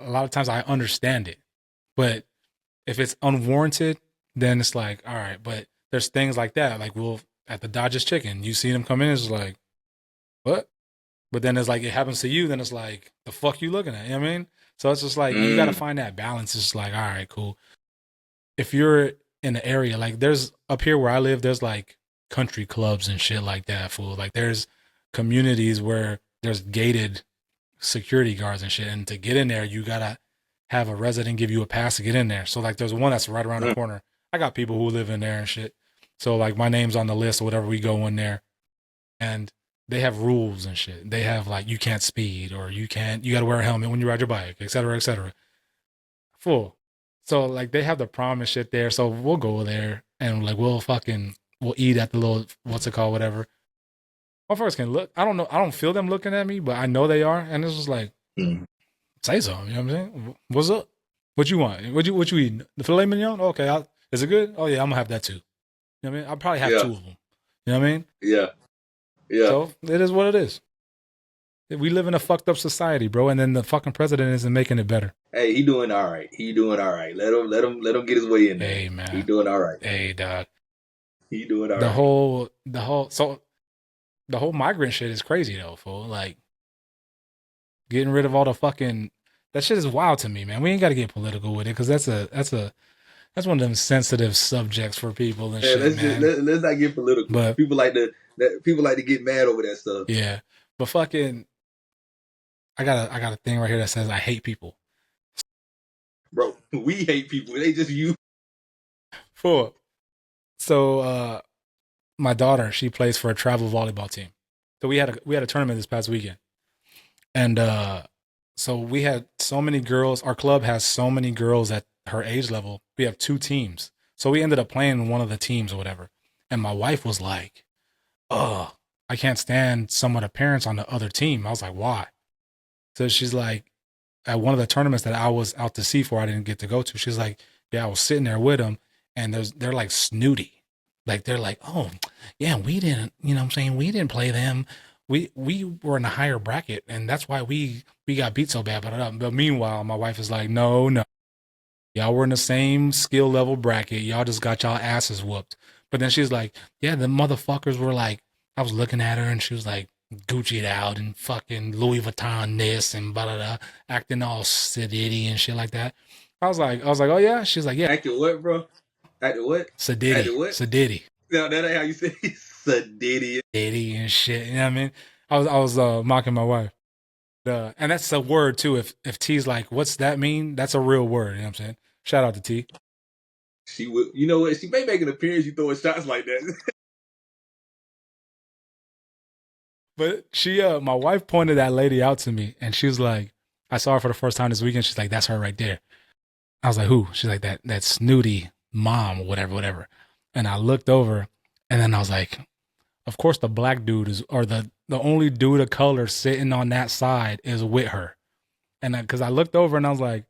a lot of times I understand it. But if it's unwarranted, then it's like, all right, but there's things like that. Like we'll at the Dodgers chicken, you see them come in, it's like, what? But then it's like it happens to you, then it's like, the fuck you looking at? You know what I mean? So it's just like you gotta Mm. find that balance. It's just like, all right, cool. If you're in an area like there's up here where I live, there's like country clubs and shit like that. Fool, like there's communities where there's gated security guards and shit, and to get in there, you gotta have a resident give you a pass to get in there. So like, there's one that's right around the Mm. corner. I got people who live in there and shit. So like, my name's on the list or whatever. We go in there, and they have rules and shit. They have like, you can't speed, or you got to wear a helmet when you ride your bike, et cetera, et cetera. Full. So like they have the prom and shit there. So we'll go there and like we'll eat at the little what's it called, whatever. Motherfuckers can look. I don't know. I don't feel them looking at me, but I know they are. And it's just like, Mm. say something. You know what I'm saying? What's up? What you want? What you eating? The filet mignon? Okay. Is it good? Oh yeah, I'm gonna have that too. You know what I mean? I'll probably have Yeah. two of them. You know what I mean? Yeah. Yeah. So it is what it is. We live in a fucked up society, bro, and then the fucking president isn't making it better. Hey, he doing all right. He doing all right. Let him get his way in there. Hey He man. doing all right. Hey dog. He doing all The right. whole so the whole migrant shit is crazy though, fool. Like getting rid of all the fucking that shit is wild to me, man. We ain't got to get political with it because that's one of them sensitive subjects for people and Yeah, shit, man. let's not get political. But People like to get mad over that stuff. yeah, but fucking, I got a thing right here that says I hate people. Bro, we hate people. They just you. Fool. So my daughter, she plays for a travel volleyball team. So we had a tournament this past weekend, and so we had so many girls. Our club has so many girls at her age level. We have two teams, so we ended up playing one of the teams or whatever. And my wife was like, "Oh, I can't stand some of the parents on the other team." I was like, "Why?" So she's like, at one of the tournaments that I was out to see for, I didn't get to go to. She's like, "Yeah, I was sitting there with them, and they're like snooty, like they're like, oh, yeah, we didn't, you know what I'm saying, we didn't play them. We were in a higher bracket, and that's why we got beat so bad." But meanwhile, my wife is like, "No, no, y'all were in the same skill level bracket. Y'all just got y'all asses whooped." But then she's like, "Yeah, the motherfuckers were like," I was looking at her and she was like, Gucci'd out and fucking Louis Vuitton this and blah blah blah, acting all sedity and shit like that. I was like, "Oh yeah." She's like, "Yeah, Acting what, bro? Acting what? Acting what? sedity, No, that ain't how you say it. Sedity. sedity and shit." You know what I mean? I was mocking my wife. And that's a word too. If T's like, "What's that mean?" That's a real word. You know what I'm saying? Shout out to T. She would, you know what? She may make an appearance. You throwing shots like that. But she, my wife pointed that lady out to me, and she was like, I saw her for the first time this weekend. She's like, "That's her right there." I was like, "Who?" She's like, that snooty mom or whatever, whatever. And I looked over, and then I was like, of course the black dude is, or the only dude of color sitting on that side is with her. And because I looked over and I was like,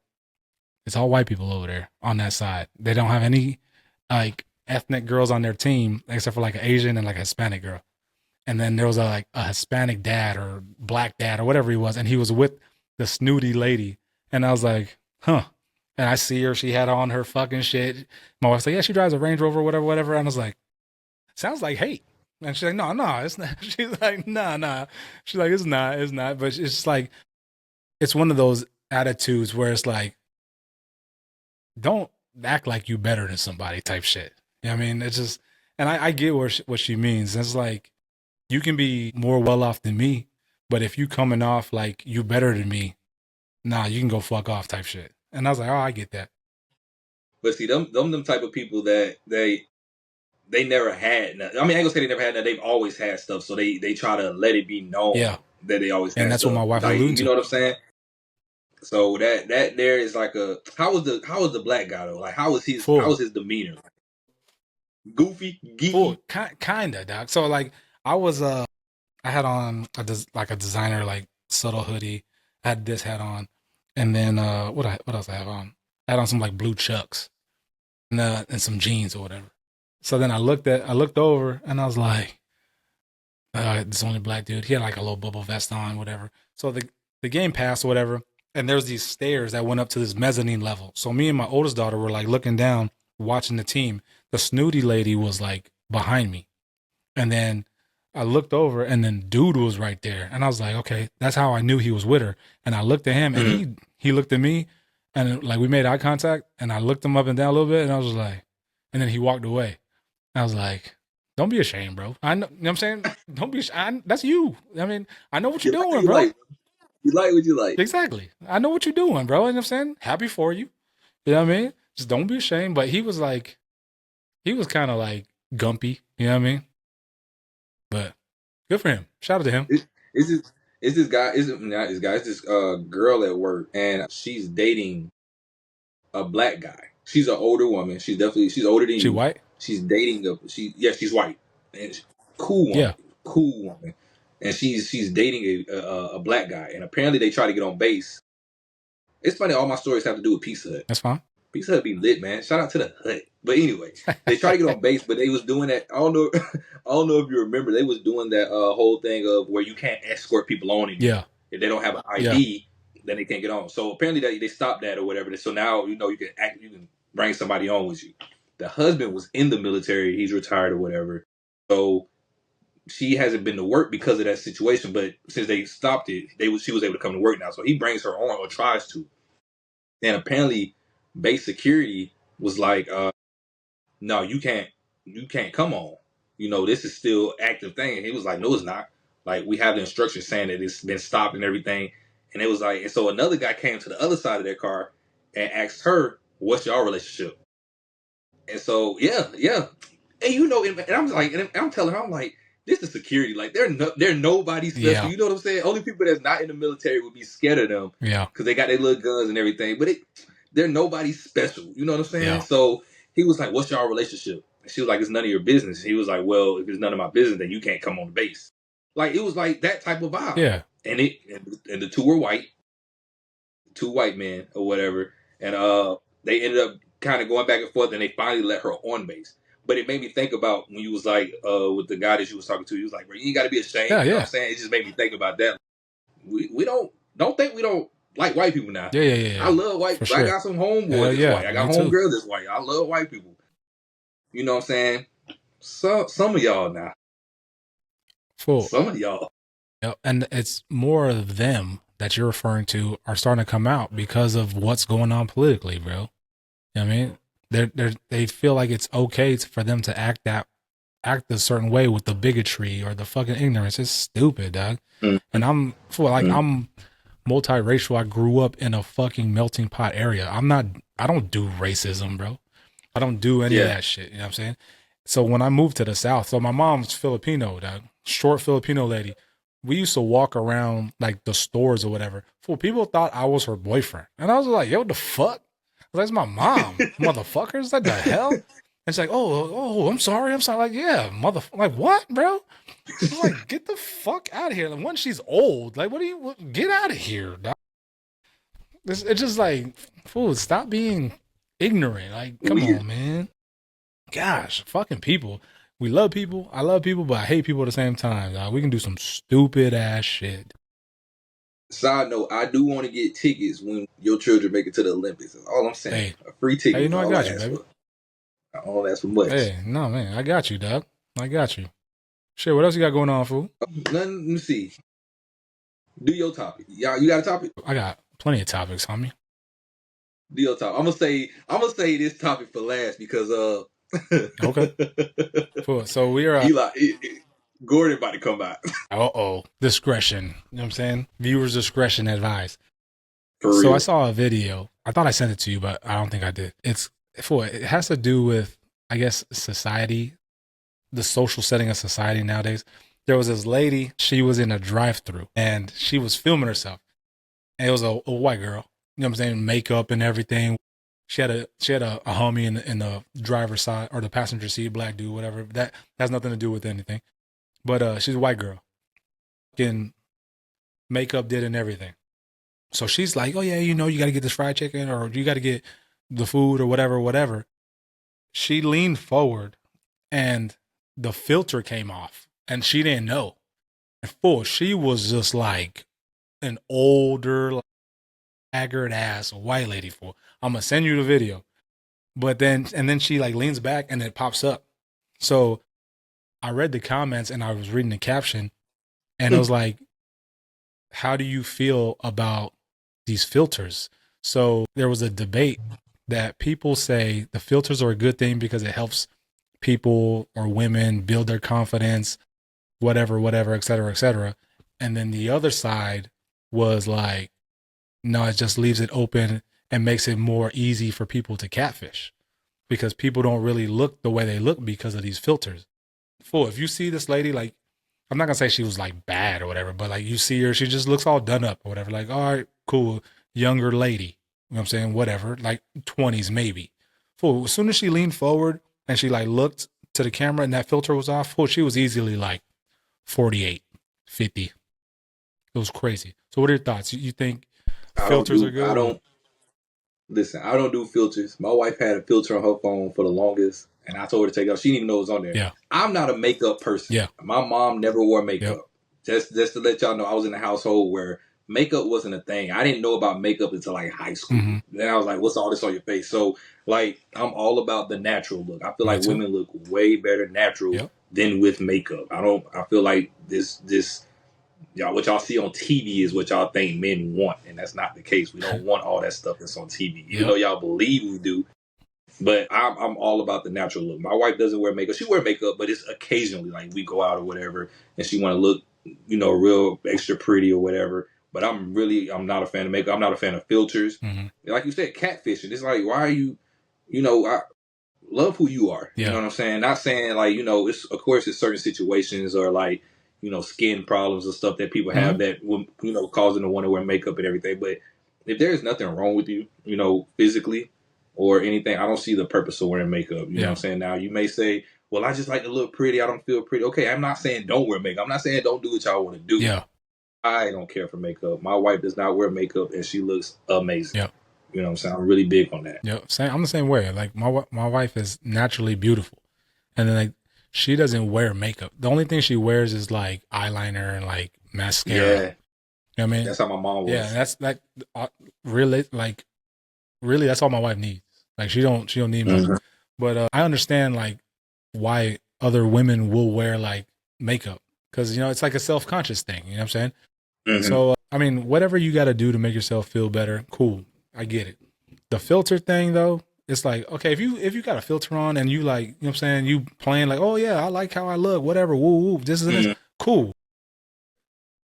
It's all white people over there on that side. They don't have any like ethnic girls on their team except for like an Asian and like a Hispanic girl. And then there was like a Hispanic dad or black dad or whatever he was, and he was with the snooty lady. And I was like, huh. And I see her, she had on her fucking shit. My wife's like, yeah, she drives a Range Rover, whatever, whatever. And I was like, sounds like hate. And she's like, no, no, it's not. She's like, nah, nah. She's like, it's not. But it's just like, it's one of those attitudes where it's like, don't act like you better than somebody type shit. You know what I mean? It's just, and I get what she means. It's like, you can be more well off than me, but if you coming off like you better than me, nah, you can go fuck off type shit. And I was like, oh, I get that. But see, them type of people that they never had. I mean, I ain't gonna say they never had that. They've always had stuff, so they try to let it be known Yeah. that they always And had that's what stuff. my wife Like, alluded you to. know what I'm saying? So that there is like a how was the black guy though? Like how was Full. his demeanor? Goofy, Full. geeky. Kinda, doc. So like I was I had on like a designer like subtle hoodie. I had this hat on. And then what else I have on? I had on some like blue chucks and some jeans or whatever. So then I looked over and I was like, this only black dude. He had like a little bubble vest on, whatever. So the game passed, or whatever. And there's these stairs that went up to this mezzanine level. So me and my oldest daughter were like looking down, watching the team. The snooty lady was like behind me. And then I looked over and then dude was right there. And I was like, okay, that's how I knew he was with her. And I looked at him and he looked at me and like we made eye contact and I looked him up and down a little bit and I was like, and then he walked away. I was like, don't be ashamed, bro. I know, you know what I'm saying? Don't be ashamed. That's you. I mean, I know what you're doing, bro. You like what you like. Exactly. I know what you're doing, bro. You know what I'm saying? Happy for you. You know what I mean? Just don't be ashamed. But he was kind of like gumpy. You know what I mean? But good for him. Shout out to him. Is this is not this guy, it's this girl at work and she's dating a black guy. She's an older woman. She's older than She you. white? She's dating she's white. And cool woman. Yeah. Cool woman. And she's dating a black guy. And apparently they try to get on base. It's funny, all my stories have to do with Pizza Hut. That's fine. Pizza Hut be lit, man. Shout out to the Hut. But anyway, they try to get on base, but they was doing that. I don't know. I don't know if you remember. They was doing that whole thing of where you can't escort people on anymore. Yeah. If they don't have an ID, then they can't get on. So apparently they stopped that or whatever. So now you can bring somebody on with you. The husband was in the military. He's retired or whatever. So she hasn't been to work because of that situation. But since they stopped it, she was able to come to work now. So he brings her on or tries to. And apparently, base security was like, "No, you can't come on. You know, this is still active thing." And he was like, "No, it's not. Like, we have the instructions saying that it's been stopped and everything." And it was like, and so another guy came to the other side of their car and asked her, "What's your relationship?" And so, yeah, and and I'm like, and I'm telling her, I'm like, this is security. Like, they're nobody special. Yeah. You know what I'm saying? Only people that's not in the military would be scared of them. Yeah. Because they got their little guns and everything. But they're nobody special. You know what I'm saying? Yeah. So he was like, "What's your relationship?" And she was like, "It's none of your business." He was like, "Well, if it's none of my business, then you can't come on the base." Like, it was like that type of vibe. Yeah. And the two were white, two white men or whatever, and they ended up kind of going back and forth, and they finally let her on base. But it made me think about when you was like with the guy that you was talking to. He was like, "Bro, you ain't got to be ashamed." Yeah, you know yeah. what I'm saying? It just made me think about that. We don't think we don't like white people now. Yeah. I love white people. Sure. I got some homeboys that's white. I got me too. homegirls that's white. I love white people. You know what I'm saying? So some of y'all now. Full. Some of y'all. Yep. And it's more of them that you're referring to are starting to come out because of what's going on politically, bro. You know what I mean? They feel like it's okay for them to act a certain way with the bigotry or the fucking ignorance. It's stupid, dog. Mm. And I'm multiracial. I grew up in a fucking melting pot area. I don't do racism, bro. I don't do any of that shit. You know what I'm saying? So when I moved to the South, so my mom's Filipino, dog, short Filipino lady. We used to walk around like the stores or whatever. Fool, people thought I was her boyfriend. And I was like, yo, what the fuck? That's my mom, motherfuckers. Like the hell? And it's like, I'm sorry. Like, yeah, like what, bro? I'm like, get the fuck out of here. Like, when she's old, like, get out of here, dog. it's just like, fool, stop being ignorant. Like, come Weird. on, man. Gosh, fucking people. We love people. I love people, but I hate people at the same time. Dog. We can do some stupid ass shit. Side note, I do want to get tickets when your children make it to the Olympics. That's all I'm saying. Hey, A free hey, ticket you is know I all I got you, ask baby. for. I don't ask for much. Hey, no man, I got you, dog. I got you. Shit, what else you got going on, fool? Nothing. Let me see. Do your topic. Y'all, you got a topic? I got plenty of topics, homie. Do your topic. I'm gonna say this topic for last because Okay. Cool. So we are Eli Gordon about to come out. discretion. You know what I'm saying? Viewers discretion advised. For So I real. saw a video. I thought I sent it to you, but I don't think I did. It has to do with, I guess, society, the social setting of society nowadays. There was this lady, she was in a drive-through and she was filming herself. And it was a white girl. You know what I'm saying? Makeup and everything. She had a homie in the driver's side or the passenger seat, black dude, whatever. That has nothing to do with anything. But she's a white girl. Fucking makeup did and everything. So she's like, oh yeah, you got to get this fried chicken or you got to get the food or whatever, whatever. She leaned forward and the filter came off and she didn't know. And she was just like an older, like, haggard ass white lady. I'm gonna send you the video. And then she like leans back and it pops up. So I read the comments and I was reading the caption and it was like, how do you feel about these filters? So there was a debate that people say the filters are a good thing because it helps people or women build their confidence, whatever, whatever, et cetera, et cetera. And then the other side was like, no, it just leaves it open and makes it more easy for people to catfish because people don't really look the way they look because of these filters. If you see this lady, like, I'm not gonna say she was like bad or whatever, but like you see her, she just looks all done up or whatever. Like, all right, cool, younger lady. You know what I'm saying? Whatever, like 20s maybe. As soon as she leaned forward and she like looked to the camera and that filter was off, she was easily like 48, 50. It was crazy. So what are your thoughts? You think filters are I good or? don't listen. I don't do filters. My wife had a filter on her phone for the longest, and I told her to take it off. She didn't even know it was on there. Yeah. I'm not a makeup person. Yeah. My mom never wore Yep. makeup. Just to let y'all know, I was in a household where makeup wasn't a thing. I didn't know about makeup until like high school. Mm-hmm. Then I was like, "What's all this on your face?" So like, I'm all about the natural look. I feel Me like too. women look way better natural Yep. than with makeup. I feel like this y'all what y'all see on TV is what y'all think men want, and that's not the case. We don't want all that stuff that's on TV, even though Yep. y'all believe we do. But I'm all about the natural look. My wife doesn't wear makeup. She wear makeup, but it's occasionally like we go out or whatever, and she want to look, real extra pretty or whatever. But I'm not a fan of makeup. I'm not a fan of filters. Mm-hmm. Like you said, catfishing. It's like, why are you, I love who you are. You know Yeah. what I'm saying? Not saying like, it's of course it's certain situations or like, skin problems and stuff that people Mm-hmm. have that will, cause them to want to wear makeup and everything. But if there's nothing wrong with you, physically or anything, I don't see the purpose of wearing makeup. You know what Yeah. I'm saying? Now you may say, well, I just like to look pretty. I don't feel pretty. Okay, I'm not saying don't wear makeup. I'm not saying don't do what y'all want to do. Yeah. I don't care for makeup. My wife does not wear makeup and she looks amazing. Yeah. You know what I'm saying? I'm really big on that. Yeah, same. I'm the same way. Like my wife is naturally beautiful, and then like she doesn't wear makeup. The only thing she wears is like eyeliner and like mascara. Yeah, You know what I mean? that's how my mom Yeah, and was. that's like really like really that's all my wife needs. Like she don't need much. Mm-hmm. But I understand like why other women will wear like makeup because it's like a self conscious thing. You know what I'm saying? Mm-hmm. So I mean, whatever you got to do to make yourself feel better, cool. I get it. The filter thing though, it's like, okay, if you got a filter on and you like, you know what I'm saying, you playing like, oh yeah, I like how I look, whatever, woo woo, this is this, Mm-hmm. cool.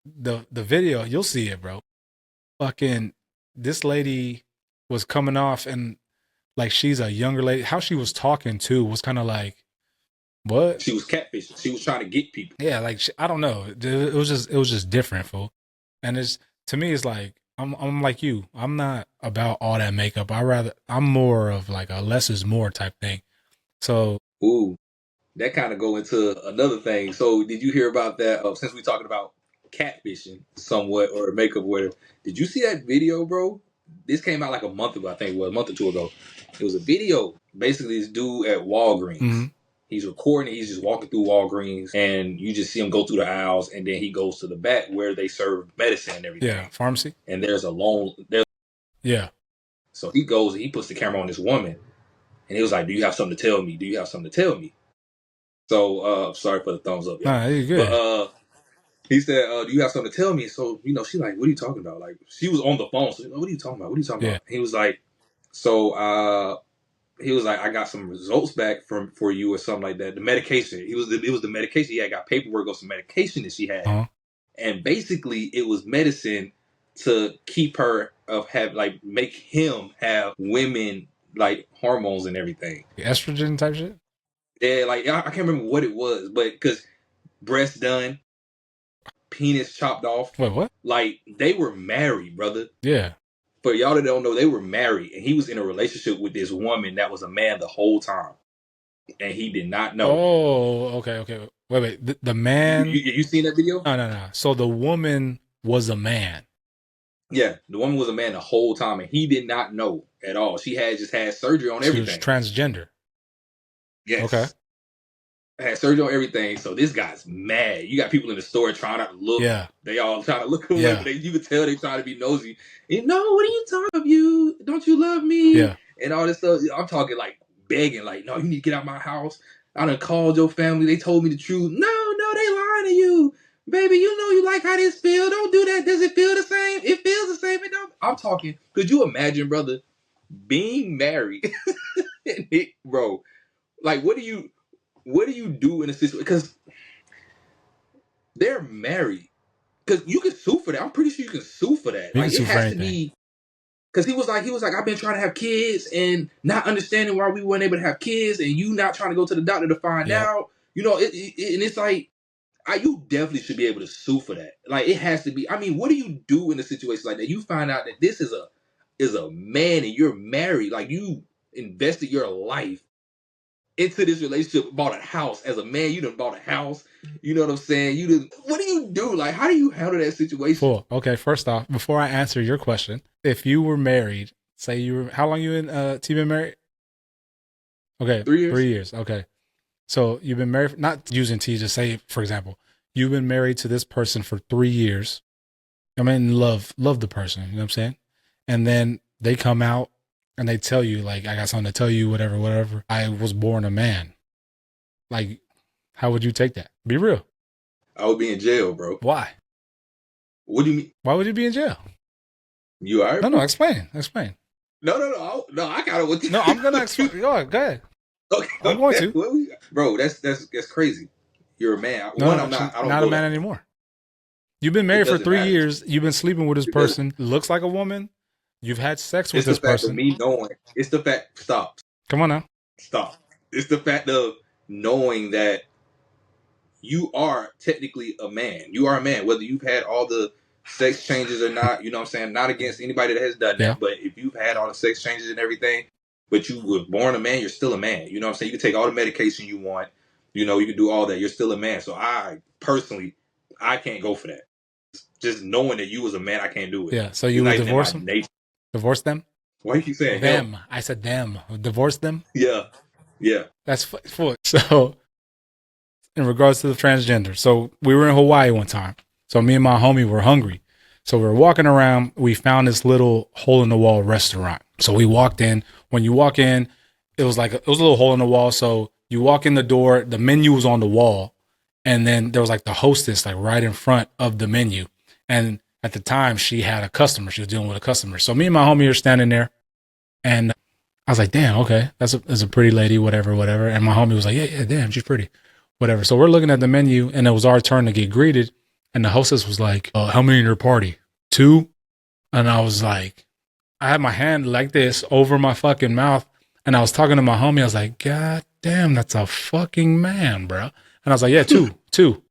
The video, you'll see it, bro. Fucking this lady was coming off and like she's a younger lady. How she was talking too was kind of like, what? She was catfishing. She was trying to get people. Yeah, like I don't know. It was just different, fool. And it's to me, it's like I'm like you. I'm not about all that makeup. I'm more of like a less is more type thing. So Ooh, that kind of go into another thing. So, did you hear about that? Since we're talking about catfishing somewhat or makeup, or whatever, did you see that video, bro? This came out like a month ago, I think it was a month or two ago. It was a video. Basically, this dude at Walgreens. Mm-hmm. He's recording. He's just walking through Walgreens, and you just see him go through the aisles, and then he goes to the back where they serve medicine and everything. Yeah, pharmacy. And there's a long Yeah. So he goes and he puts the camera on this woman, and he was like, "Do you have something to tell me? Do you have something to tell me?" So sorry for the thumbs up, y'all. Nah, you're good. But he said, "Do you have something to tell me?" So she's like, "What are you talking about?" Like she was on the phone. So what are you talking about? What are you talking Yeah. about? He was like, "So he was like, I got some results back for you or something like that. The medication. It was the medication. He had got paperwork of some medication that she had, Uh-huh. and basically it was medicine to keep her make him have women like hormones and everything. Estrogen type shit. Yeah, like I can't remember what it was, but because breast done, penis chopped off. Wait, what? Like they were married, brother. Yeah. For y'all that don't know, they were married, and he was in a relationship with this woman that was a man the whole time, and he did not know. Oh, okay. Wait. The man. You seen that video? No. So the woman was a man. Yeah, the woman was a man the whole time, and he did not know at all. She had just had surgery on everything. She was transgender. Yes. Okay. Had surgery on everything, so this guy's mad. You got people in the store trying not to look. Yeah. They all trying to look away, Yeah. but you can tell they trying to be nosy. You know, what are you talking about? You don't you love me? Yeah. And all this stuff. I'm talking like begging, like, no, you need to get out of my house. I done called your family. They told me the truth. No, they lying to you. Baby, you know you like how this feel. Don't do that. Does it feel the same? It feels the same. It don't. I'm talking. Could you imagine, brother, being married? Bro, like, what do you do in a situation? Because they're married. Because you can sue for that. I'm pretty sure you can sue for that. You Like, can sue it for has to anything. be. Because he was like, I've been trying to have kids and not understanding why we weren't able to have kids, and you not trying to go to the doctor to find out. You know, and it's like, you definitely should be able to sue for that. Like, it has to be. I mean, what do you do in a situation like that? You find out that this is a man and you're married. Like, you invested your life into this relationship, bought a house. As a man, you done bought a house. You know what I'm saying? What do you do? Like, how do you handle that situation? Cool. Okay, first off, before I answer your question, if you were married, say you were, how long you in T been married? Okay, 3 years. 3 years. Okay. So you've been married, not using T, just say, for example, you've been married to this person for 3 years. I mean, love the person, you know what I'm saying? And then they come out and they tell you, like, I got something to tell you, whatever. I was born a man. Like, how would you take that? Be real. I would be in jail, bro. Why? What do you mean? Why would you be in jail? You are? No, explain. No. I got it. No, I'm going to explain. Go ahead. Okay. I'm going to. Bro, that's crazy. You're a man. No, I'm not. I don't not go a man that anymore. You've been married for 3 matter. years. You've been sleeping with this person. Looks like a woman. You've had sex with It's this the fact person. of me knowing. It's the fact. Stop. Come on now. Stop. It's the fact of knowing that you are technically a man. You are a man, whether you've had all the sex changes or not. You know what I'm saying? Not against anybody that has done that, Yeah. but if you've had all the sex changes and everything, but you were born a man, you're still a man. You know what I'm saying? You can take all the medication you want. You know, you can do all that. You're still a man. So I personally, I can't go for that. Just knowing that you was a man, I can't do it. Yeah. So you would divorce them? Nature. Divorce them? Why you keep saying them? him? I said them. Divorce them? Yeah. That's foot. So in regards to the transgender, so we were in Hawaii one time. So me and my homie were hungry. So we were walking around. We found this little hole in the wall restaurant. So we walked in. When you walk in, it was a little hole in the wall. So you walk in the door, the menu was on the wall. And then there was like the hostess like right in front of the menu. And at the time she had a customer. She was dealing with a customer. So me and my homie are standing there. And I was like, damn, okay. That's a pretty lady, whatever. And my homie was like, yeah, damn, she's pretty. Whatever. So we're looking at the menu and it was our turn to get greeted. And the hostess was like, how many in your party? 2? And I was like, I had my hand like this over my fucking mouth. And I was talking to my homie. I was like, God damn, that's a fucking man, bro. And I was like, yeah, 2.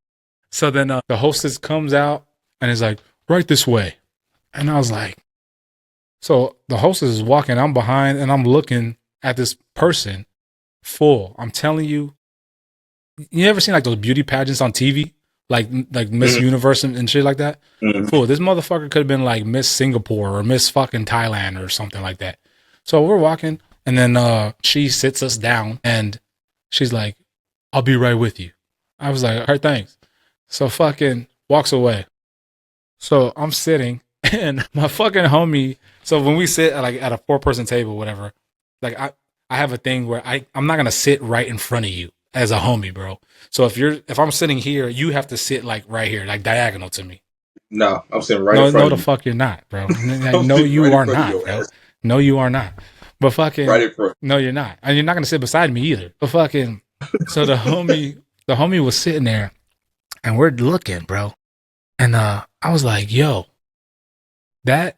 So then the hostess comes out and is like, right this way. And I was like, so the hostess is walking, I'm behind and I'm looking at this person full. I'm telling you, you ever seen like those beauty pageants on TV like Miss Mm-hmm. Universe and shit like that. Mm-hmm. Fool, this motherfucker could have been like Miss Singapore or Miss fucking Thailand or something like that. So we're walking, and then she sits us down, and she's like, "I'll be right with you." I was like, "All right, thanks." So fucking walks away. So I'm sitting, and my fucking homie. So when we sit at a 4-person table, whatever, like I have a thing where I'm not gonna sit right in front of you as a homie, bro. So if I'm sitting here, you have to sit like right here, like diagonal to me. No, I'm sitting right in No, front no, of the you. fuck you're not, bro. Like, I'm no, sitting you right in are front of not, your bro. ass. No, you are not. But Right fucking, in front. no, you're not, and you're not gonna sit beside me either. But fucking, so the homie was sitting there, and we're looking, bro. And I was like, yo, that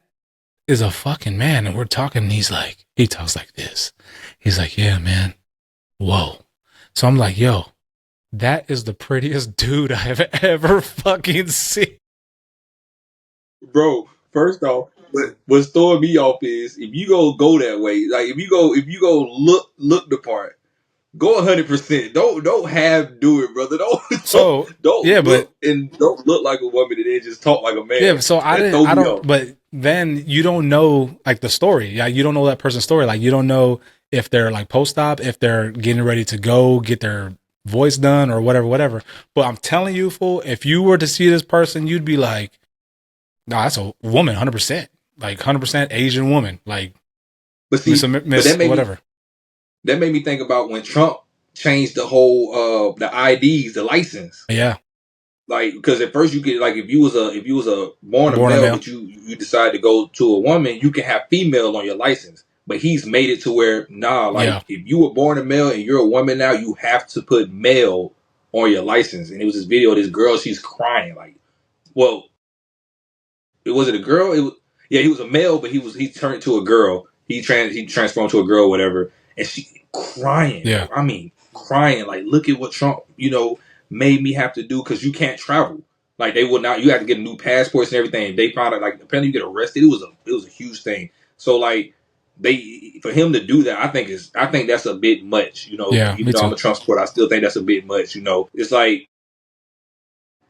is a fucking man. And we're talking, and he talks like this. He's like, yeah, man. Whoa. So I'm like, yo, that is the prettiest dude I have ever fucking seen. Bro, first off, what's throwing me off is if you go that way, like if you go look the part, go 100%. Don't have do it, brother. Don't So don't yeah, but don't look like a woman and then just talk like a yeah, man. so That throw I me don't, off. but then you don't know like the story. Yeah, you don't know that person's story. Like you don't know if they're like post op, if they're getting ready to go get their voice done or whatever, whatever. But I'm telling you, fool, if you were to see this person, you'd be like, no, that's a woman, 100%, like 100% Asian woman, like But see, but Miss whatever. that made me think about when Trump changed the whole the IDs, the license. Yeah, Like, because at first you could, like, if you was a born a born a male, male. but you decide to go to a woman, you can have female on your license. But he's made it to where nah, like Yeah, if you were born a male and you're a woman now, you have to put male on your license. And it was this video of this girl, she's crying like, well, it was it a girl? It was, yeah, he was a male, but he turned to a girl. He transformed to a girl, whatever, and she crying, yeah, bro. I mean, crying like, look at what Trump, made me have to do because you can't travel. Like they would not. You had to get a new passports and everything. They found out like apparently you get arrested. It was a huge thing. So like for him to do that, I think that's a bit much. yeah. Even Me though I'm too. a Trump supporter, I still think that's a bit much. It's like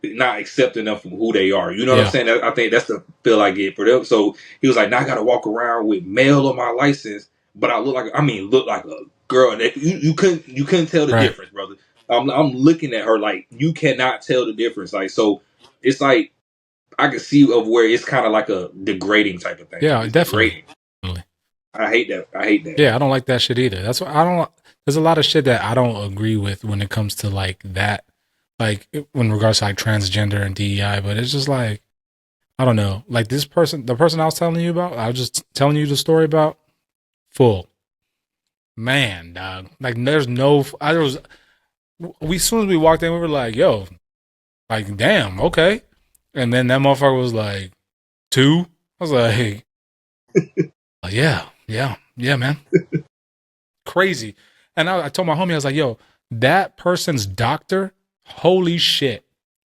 not accepting them for who they are. You know what I'm Yeah, saying? I think that's the feel I get for them. So he was like, now I got to walk around with male on my license, but I look like a girl. And you couldn't tell the right. difference, brother. I'm looking at her like you cannot tell the difference. Like so, it's like I can see of where it's kind of like a degrading type of thing. Yeah, It's definitely. degrading. I hate that. I hate that. Yeah, I don't like that shit either. That's why I don't. There's a lot of shit that I don't agree with when it comes to like that, like in regards to like transgender and DEI. But it's just like I don't know. Like this person, the person I was telling you about, I was just telling you the story about. Full man, dog. Like there's no. I was. We as soon as we walked in, we were like, "Yo, like damn, okay." And then that motherfucker was like, "2." I was like, "Yeah, yeah, yeah, man." Crazy. And I told my homie, I was like, yo, that person's doctor, holy shit.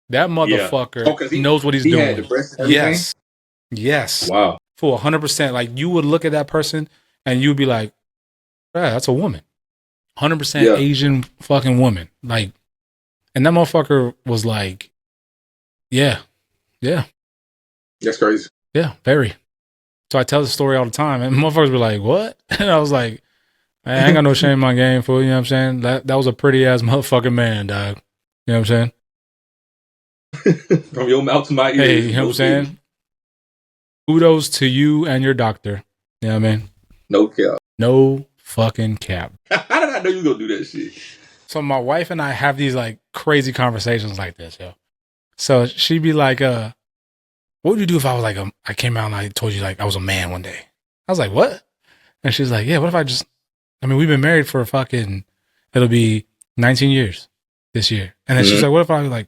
That Yeah. Oh, motherfucker because knows what he's he had the doing. breast and everything. Yes. Yes. Wow. For 100%. Like you would look at that person and you'd be like, yeah, that's a woman. 100% Yeah. Asian fucking woman. Like, and that motherfucker was like, yeah, yeah, That's crazy. yeah, very. So I tell the story all the time and motherfuckers be like, what? And I was like, I ain't got no shame in my game, fool. You know what I'm saying? That was a pretty ass motherfucking man, dog. You know what I'm saying? From your mouth to my Hey, ears. you know what No I'm kidding. saying? Kudos to you and your doctor. You know what I mean? No cap. No fucking cap. How did I know you was gonna do that shit? So my wife and I have these like crazy conversations like this, yo. So she'd be like, what would you do if I was like, I came out and I told you like I was a man one day? I was like, what? And she's like, yeah, what if we've been married for it'll be 19 years this year. And then she's Mm-hmm. like, what if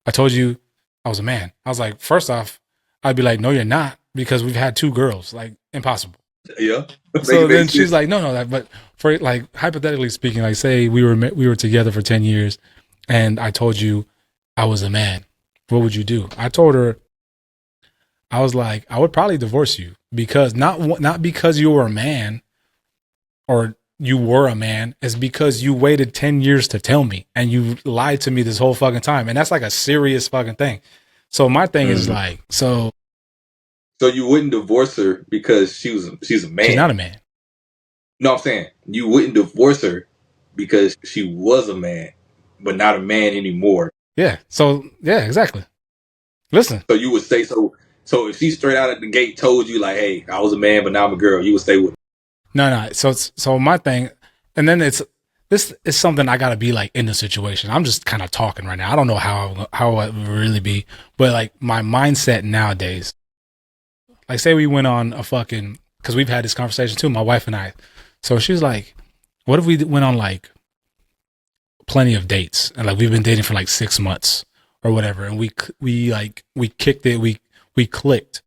I told you I was a man? I was like, first off, I'd be like, no, you're not, because we've had 2 girls, like impossible. Yeah. So then Makes she's sense. like, no, but for like hypothetically speaking, like say we were together for 10 years and I told you I was a man, what would you do? I told her, I was like, I would probably divorce you because not because you were a man or you were a man is because you waited 10 years to tell me and you lied to me this whole fucking time. And that's like a serious fucking thing. So my thing is Mm-hmm. like, so So you wouldn't divorce her because she's a she's man. not a man. No, I'm saying you wouldn't divorce her because she was a man, but not a man anymore. Yeah. So yeah, exactly. Listen, So you would say so. So if she straight out at the gate told you like, "Hey, I was a man, but now I'm a girl," you would stay with her. no. So my thing, and then this is something I gotta be like in the situation. I'm just kind of talking right now. I don't know how it would really be, but like my mindset nowadays, like say we went on a fucking, because we've had this conversation too, my wife and I. So she's like, what if we went on like plenty of dates and like we've been dating for like 6 months or whatever, and we kicked it, we clicked,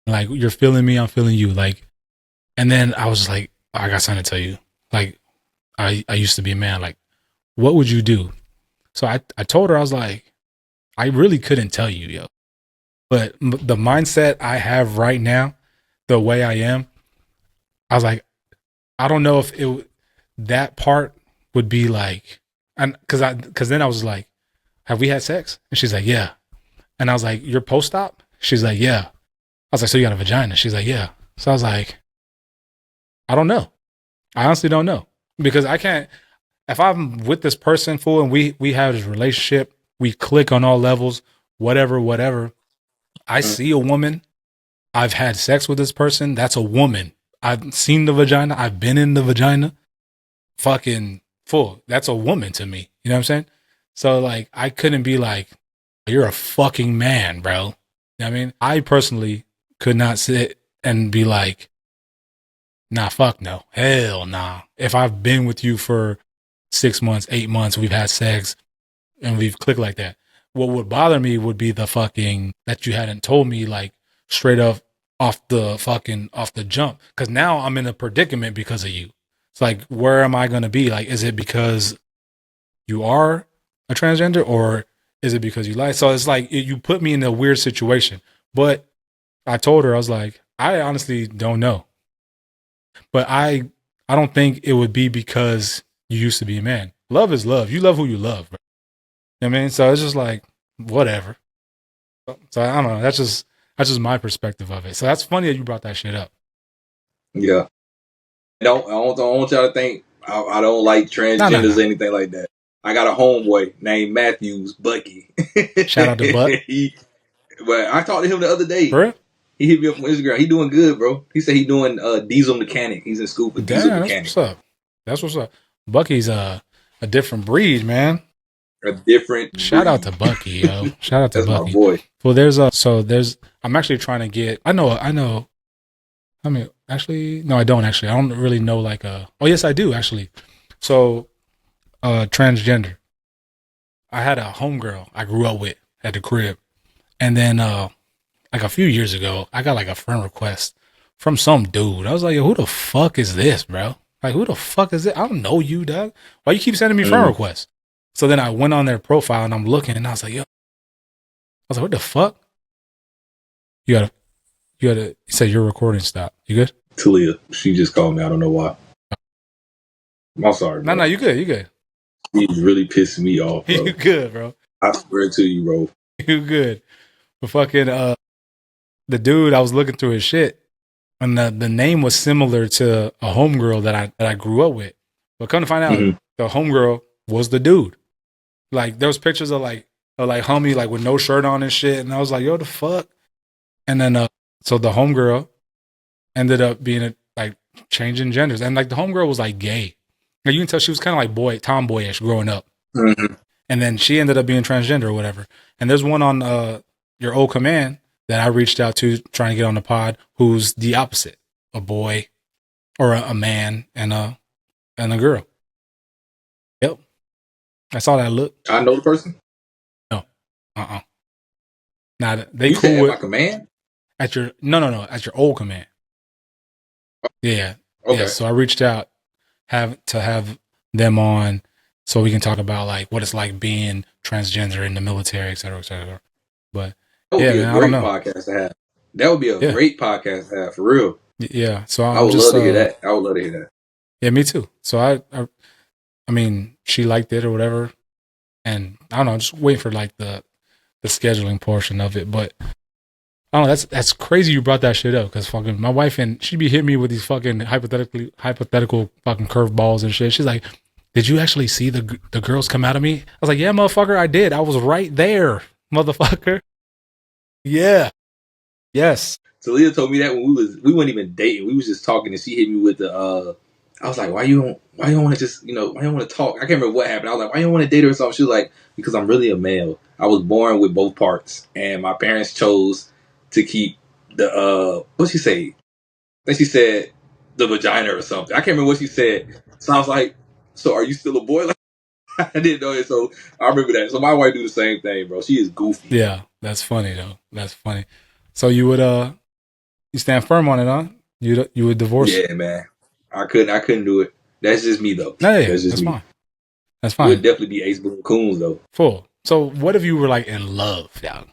like you're feeling me, I'm feeling you, like, and then I was just like, I got something to tell you, like I used to be a man, like what would you do? So I told her, I was like, I really couldn't tell you, yo, but the mindset I have right now, the way I am, I was like, I don't know if that part would be like, and because then I was like, have we had sex? And she's like, yeah. And I was like, you're post op? She's like, yeah. I was like, so you got a vagina? She's like, yeah. So I was like, I don't know. I honestly don't know, because I can't. If I'm with this person, fool, and we have this relationship, we click on all levels, whatever. I Mm. see a woman. I've had sex with this person. That's a woman. I've seen the vagina. I've been in the vagina. Fucking full. That's a woman to me. You know what I'm saying? So like, I couldn't be like, you're a fucking man, bro. You know what I mean? I personally could not sit and be like, nah, fuck no. Hell nah. If I've been with you for 6 months, 8 months, we've had sex and we've clicked like that. What would bother me would be the fucking that you hadn't told me like straight up off the jump. Cause now I'm in a predicament because of you. It's like, where am I going to be? Like, is it because you are a transgender or is it because you lie? So it's like, you put me in a weird situation. But I told her, I was like, I honestly don't know. But I don't think it would be because you used to be a man. Love is love. You love who you love, bro. You know what I mean? So it's just like, whatever. So I don't know. That's just my perspective of it. So that's funny that you brought that shit up. Yeah. I don't want y'all to think I don't like No. transgenders or anything like that. I got a homeboy named Matthews Bucky. Shout out to Buck. But I talked to him the other day. For real? He hit me up on Instagram. He doing good, bro. He said he doing diesel mechanic. He's in school for diesel Damn, that's mechanic. what's up. That's what's up. Bucky's a different breed, man. A different Shout out to breed. Bucky, yo. Shout out to That's my Bucky. boy. Well, I'm actually trying to get, I know. I mean, actually, no, I don't actually. I don't really know like oh yes, I do actually. So, transgender. I had a homegirl I grew up with at the crib. And then, like a few years ago, I got like a friend request from some dude. I was like, yo, who the fuck is this, bro? Like, who the fuck is it? I don't know you, dog. Why you keep sending me friend requests? So then I went on their profile and I'm looking and I was like, yo, I was like, what the fuck? You gotta, you said your recording stopped. You good? Talia. She just called me. I don't know why. I'm sorry, bro. No, you good. You good. He's really pissing me off, bro. You good, bro. I swear to you, bro. You good. But fucking, the dude, I was looking through his shit and the name was similar to a homegirl that I grew up with. But come to find out, the homegirl was the dude. Like there was pictures of like homie like with no shirt on and shit, and I was like, yo, the fuck. And then so the homegirl ended up being like changing genders, and like the homegirl was like gay. Like, you can tell she was kind of like tomboyish growing up, and then she ended up being transgender or whatever. And there's one on your old command that I reached out to trying to get on the pod, who's the opposite, a boy or a man and a girl. Yep, I saw that look. I know the person. No, Now they You cool said at with my command? at your no at your old command. Yeah, Okay. yeah. So I reached out have them on so we can talk about like what it's like being transgender in the military, et cetera, et cetera. But That would yeah, be a man, I don't great know. podcast to have. That would be a Yeah, great podcast to have, for real. yeah. So I I'm would just love to hear that. I would love to hear that. Yeah, me too. So I mean, she liked it or whatever, and I don't know, just waiting for like the scheduling portion of it. But I don't know. That's crazy. You brought that shit up because fucking my wife and she be hitting me with these fucking hypothetical fucking curveballs and shit. She's like, "Did you actually see the girls come out of me?" I was like, "Yeah, motherfucker, I did. I was right there, motherfucker." Yeah. Yes. Talia told me that when we weren't even dating. We was just talking, and she hit me with the. I was like, why you don't want to just why you don't want to talk? I can't remember what happened. I was like, why you don't want to date her or something? She was like, because I'm really a male. I was born with both parts, and my parents chose to keep the what she say? I think she said the vagina or something. I can't remember what she said. So I was like, so are you still a boy? Like, I didn't know it. So I remember that. So my wife do the same thing, bro. She is goofy. Yeah, that's funny though. That's funny. So you would you stand firm on it, huh? You would divorce? Yeah, man. I couldn't do it. That's just me though. No, yeah, That's just that's me. fine. That's Would fine. definitely be Ace Boone Coons though. Full. So what if you were like in love, yeah?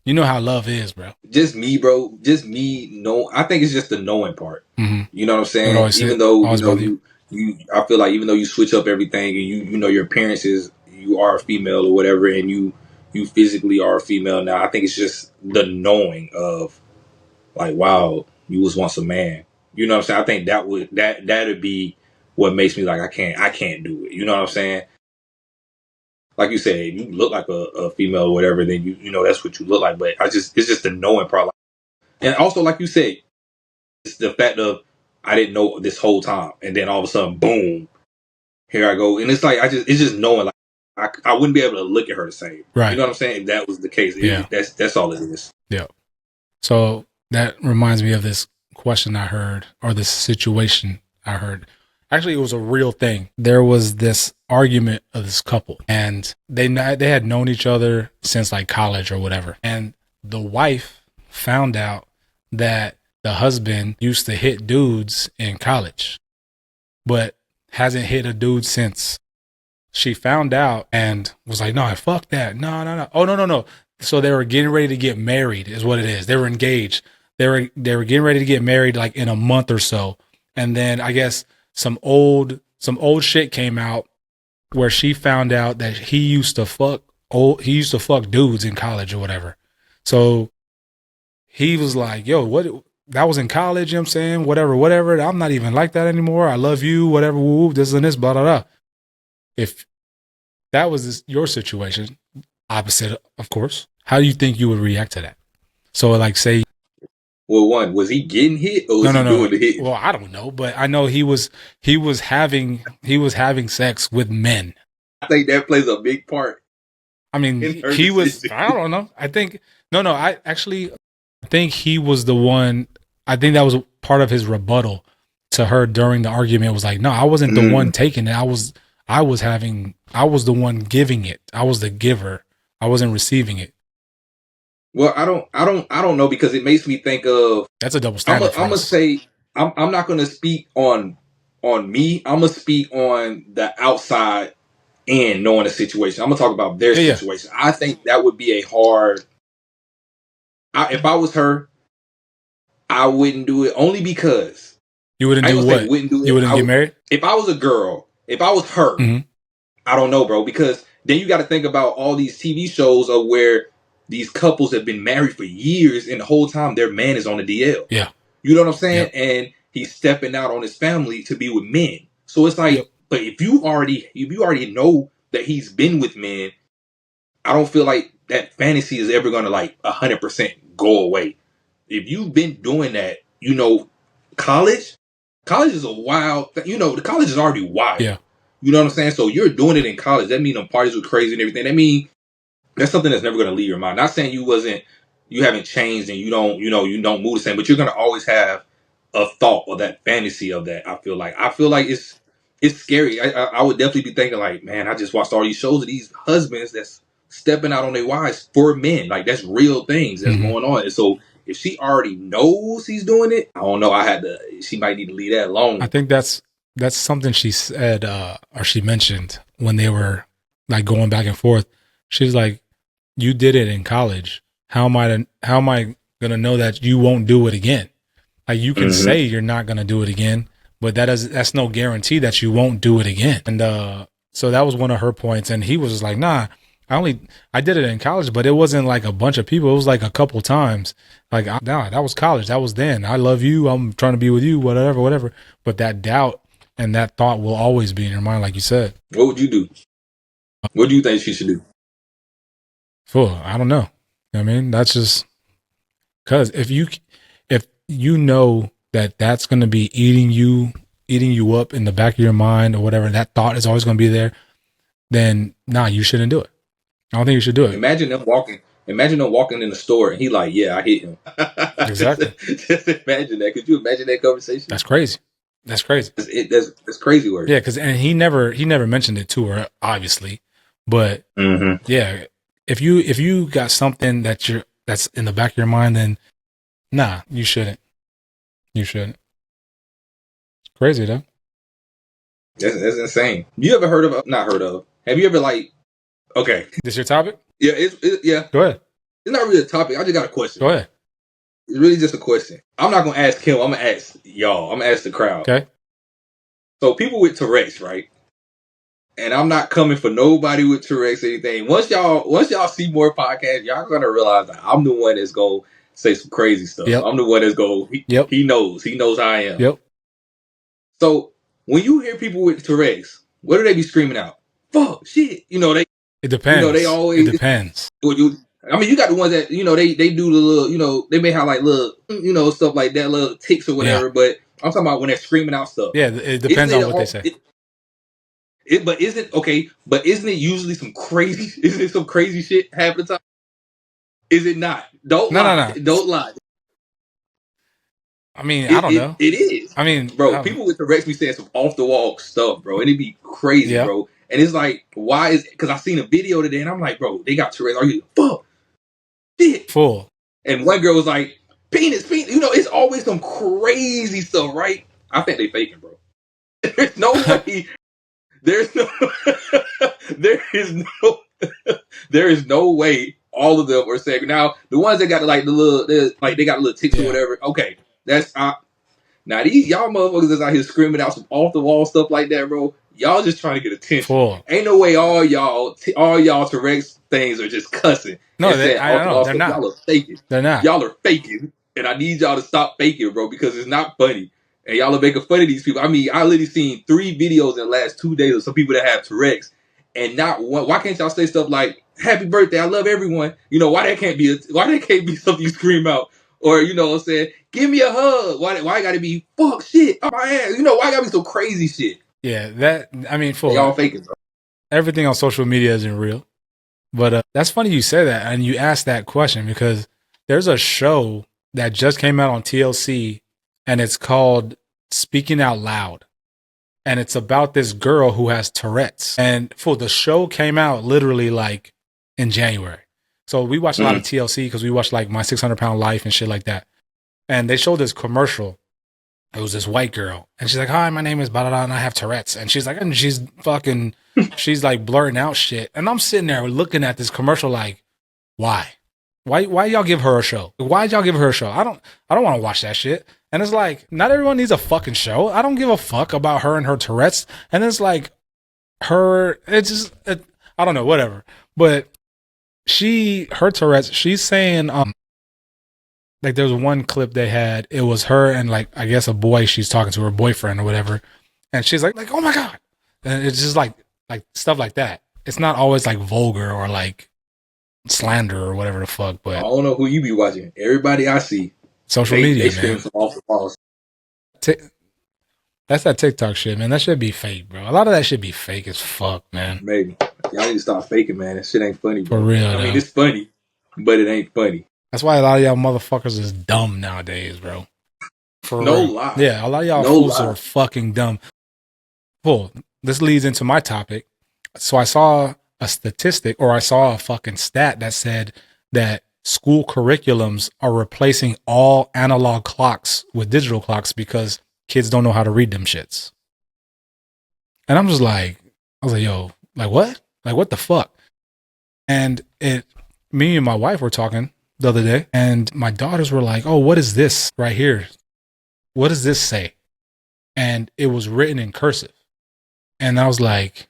You know how love is, bro. Just me, bro. Just me. No, I think it's just the knowing part. Mm-hmm. You know what I'm It would saying? always Even sit, though always bother you. I feel like even though you switch up everything and you know your appearance is you are a female or whatever, and you physically are a female now. I think it's just the knowing of like, wow, you was once a man. You know what I'm saying? I think that'd be what makes me like I can't do it. You know what I'm saying? Like you said, if you look like a female or whatever, then you know that's what you look like. But it's just the knowing part. And also, like you said, it's the fact of I didn't know this whole time, and then all of a sudden, boom, here I go. And it's like it's just knowing, like I wouldn't be able to look at her the same. You Right. know what I'm saying? If that was the case, Yeah. that's all it is. Yeah. So that reminds me of this question I heard, or this situation I heard. Actually, it was a real thing. There was this argument of this couple, and they had known each other since like college or whatever. And the wife found out that the husband used to hit dudes in college, but hasn't hit a dude since. She found out and was like, "No, fuck that. No, no, no. Oh, no, no, no." So they were getting ready to get married, is what it is. They were engaged. They were getting ready to get married like in a month or so, and then I guess some old shit came out where she found out that he used to fuck dudes in college or whatever. So he was like, "Yo, what? That was in college. You know what I'm saying? Whatever. I'm not even like that anymore. I love you. Whatever. Woo, this and this. Blah blah blah." If that was your situation, opposite, of course, how do you think you would react to that? So, like, say, Well, one, was he getting hit or no, was no, he no. doing the hit? Well, I don't know, but I know he was having sex with men. I think that plays a big part I mean, in her he was. decision. I don't know. I think no, no. I think he was the one. I think that was part of his rebuttal to her during the argument. Was like, no, I wasn't the one taking it. I was the one giving it. I was the giver. I wasn't receiving it. Well, I don't know because it makes me think of. That's a double I'm standard for gonna us. say I'm not gonna speak on me. I'm gonna speak on the outside and knowing the situation. I'm gonna talk about their Yeah, yeah. situation. I think that would be a hard. If I was her, I wouldn't do it only because You wouldn't I ain't do gonna say what? wouldn't do You it. wouldn't get married? If I was a girl, if I was her, Mm-hmm. I don't know, bro. Because then you got to think about all these TV shows of where these couples have been married for years, and the whole time their man is on the DL. Yeah. You know what I'm saying? Yep. And he's stepping out on his family to be with men. So it's Yep. like, but if you already know that he's been with men, I don't feel like that fantasy is ever gonna like 100% go away. If you've been doing that, college, college is a wild. The college is already wild. Yeah. You know what I'm saying? So you're doing it in college. That means the parties were crazy and everything. That means that's something that's never gonna leave your mind. Not saying you haven't changed and you don't move the same, but you're gonna always have a thought or that fantasy of that. I feel like it's scary. I would definitely be thinking like, man, I just watched all these shows of these husbands that's stepping out on their wives for men. Like that's real things that's Mm-hmm. going on. And so if she already knows he's doing it, I don't know. She might need to leave that I alone. think that's something she said, or she mentioned when they were like going back and forth. She's like, "You did it in college. How am I gonna know that you won't do it again? Like you can Mm-hmm. say you're not gonna do it again, but that's no guarantee that you won't do it again. And so that was one of her points. And he was just like, nah, I did it in college, but it wasn't like a bunch of people. It was like a couple times. Like, nah, that was college. That was then. I love you. I'm trying to be with you, whatever. But that doubt and that thought will always be in your mind, like you said. What would you do? What do you think she should do? I don't know. I mean, that's just because if you know that that's going to be eating you up in the back of your mind or whatever, that thought is always going to be there, then nah, you shouldn't do it. I don't think you should do it. Imagine them walking in the store and he like, yeah, I hit him. Exactly. Just imagine that. Could you imagine that conversation? That's crazy. That's crazy work. Yeah, because and he never mentioned it to her, obviously, but yeah, if you got something that's in the back of your mind, then nah, you shouldn't. You shouldn't. Crazy though. That's insane. You ever heard of? Not heard of. Have you ever like? Okay. This your topic? Yeah. Yeah. Go ahead. It's not really a topic. I just got a question. Go ahead. It's really just a question. I'm not gonna ask him. I'm gonna ask y'all. I'm gonna ask the crowd. Okay. So people with Tourette's, right? And I'm not coming for nobody with Tourette's or anything. Once y'all see more podcasts, y'all gonna realize that I'm the one that's gonna say some crazy stuff. Yep. I'm the one that's gonna. He knows how I am. Yep. So when you hear people with Tourette's, what do they be screaming out? Fuck, shit. It depends. They always. It depends. I mean, you got the ones that they do the little, they may have like little, stuff like that, little ticks or whatever. Yeah. But I'm talking about when they're screaming out stuff. Yeah, it depends on what they say. But isn't it usually some crazy? Isn't it some crazy shit half the time? Is it not? Don't lie. Don't lie. I mean, I don't know. It is. I mean, bro, people with Tourette's be saying some off the wall stuff, bro, and it be crazy, bro. And it's like, why is? Because I seen a video today, and I'm like, bro, they got Tourette's. Are you fuck? Shit. Full. And one girl was like, penis. It's always some crazy stuff, right? I think they faking, bro. There's no way. There is no way all of them are saying. Now, the ones that got like they got little ticks or whatever. Okay, that's now these y'all motherfuckers that's out here screaming out some off the wall stuff like that, bro. Y'all just trying to get attention. Full. Ain't no way all y'all Tourette's things are just cussing. No, I don't know. They're not. Y'all are faking. They're not. Y'all are faking, and I need y'all to stop faking, bro, because it's not funny. And y'all are making fun of these people. I mean, I literally seen 3 videos in the last 2 days of some people that have Tourette's, and not one. Why can't y'all say stuff like "Happy birthday, I love everyone"? Why that can't be something you scream out, or what I'm saying, give me a hug. Why it gotta be fuck shit on my ass? Why it gotta be so crazy shit? Yeah, full. Y'all faking, bro. Everything on social media isn't real, but that's funny you say that and you asked that question because there's a show that just came out on TLC. And it's called Speaking Out Loud. And it's about this girl who has Tourette's. And the show came out literally like in January. So we watched a lot of TLC because we watched like My 600-Pound Life and shit like that. And they showed this commercial. It was this white girl. And she's like, hi, my name is blah, blah, blah, and I have Tourette's. And she's like, and she's like blurting out shit. And I'm sitting there looking at this commercial like, why? Why y'all give her a show? Why'd y'all give her a show? I don't want to watch that shit. And it's like, not everyone needs a fucking show. I don't give a fuck about her and her Tourette's. And it's like, I don't know, whatever. But her Tourette's, she's saying, like there's one clip they had, it was her and like, I guess a boy she's talking to, her boyfriend or whatever. And she's like, oh my God. And it's just like stuff like that. It's not always like vulgar or like slander or whatever the fuck, but I don't know who you be watching. Everybody I see. Social media, they man. Some off the walls. That's that TikTok shit, man. That should be fake, bro. A lot of that should be fake as fuck, man. Maybe. Y'all need to stop faking, man. That shit ain't funny, bro. For real, I mean, it's funny, but it ain't funny. That's why a lot of y'all motherfuckers is dumb nowadays, bro. For no real. lie. Yeah, a lot of y'all fools are fucking dumb. This leads into my topic. So I saw a statistic, or I saw a fucking stat that said that school curriculums are replacing all analog clocks with digital clocks because kids don't know how to read them shits. And I'm just like, I was like, yo, like what? Like what the fuck? And me and my wife were talking the other day, and my daughters were like, oh, what is this right here? What does this say? and it was written in cursive. And I was like,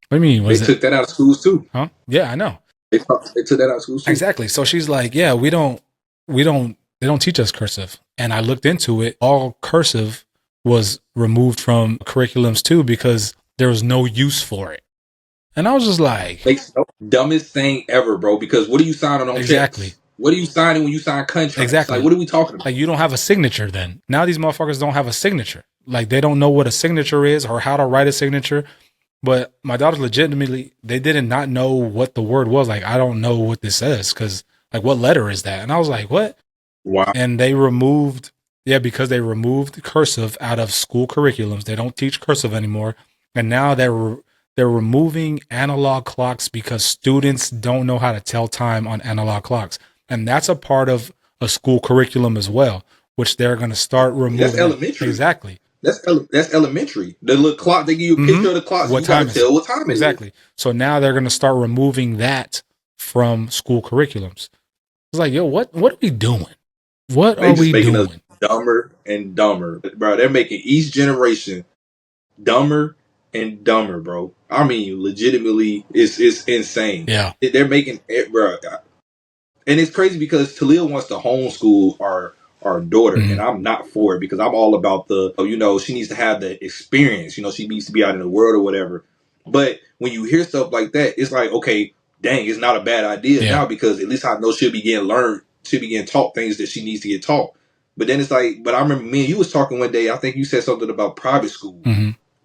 what do you mean? They Was it? took that out of schools too. Huh? Yeah, I know. They took that out of schools too. Exactly. So she's like, yeah, they don't teach us cursive. And I looked into it. All cursive was removed from curriculums too because there was no use for it. And I was just like, Makes no dumbest thing ever, bro. Because what are you signing on exactly. checks? What are you signing when you sign contracts? Like, Exactly. what are we talking about? Like you don't have a signature then. Now these motherfuckers don't have a signature. Like they don't know what a signature is or how to write a signature. But my daughters legitimately, they didn't not know what the word was. Like, I don't know what this says because, like, what letter is that? And I was like, what? Wow. And they removed, yeah, because they removed cursive out of school curriculums. They don't teach cursive anymore. And now they're removing analog clocks because students don't know how to tell time on analog clocks. And that's a part of a school curriculum as well, which they're going to start That's removing. elementary. Exactly. That's elementary. The little clock, they give you a picture of the clock, so What you got time to is it? tell what time it is. Exactly. So now they're going to start removing that from school curriculums. It's like, yo, what are we doing? What They are just we making us doing? dumber and dumber, bro. They're making each generation dumber and dumber, bro. I mean, legitimately, it's insane. Yeah. They're making it, bro. And it's crazy because Talia wants to homeschool our daughter, and I'm not for it because I'm all about the, she needs to have the experience. She needs to be out in the world or whatever. But when you hear stuff like that, it's like, okay, dang, it's not a bad idea now because at least I know she'll be getting learned, she'll be getting taught things that she needs to get taught. But then it's like, but I remember me and you was talking one day. I think you said something about private school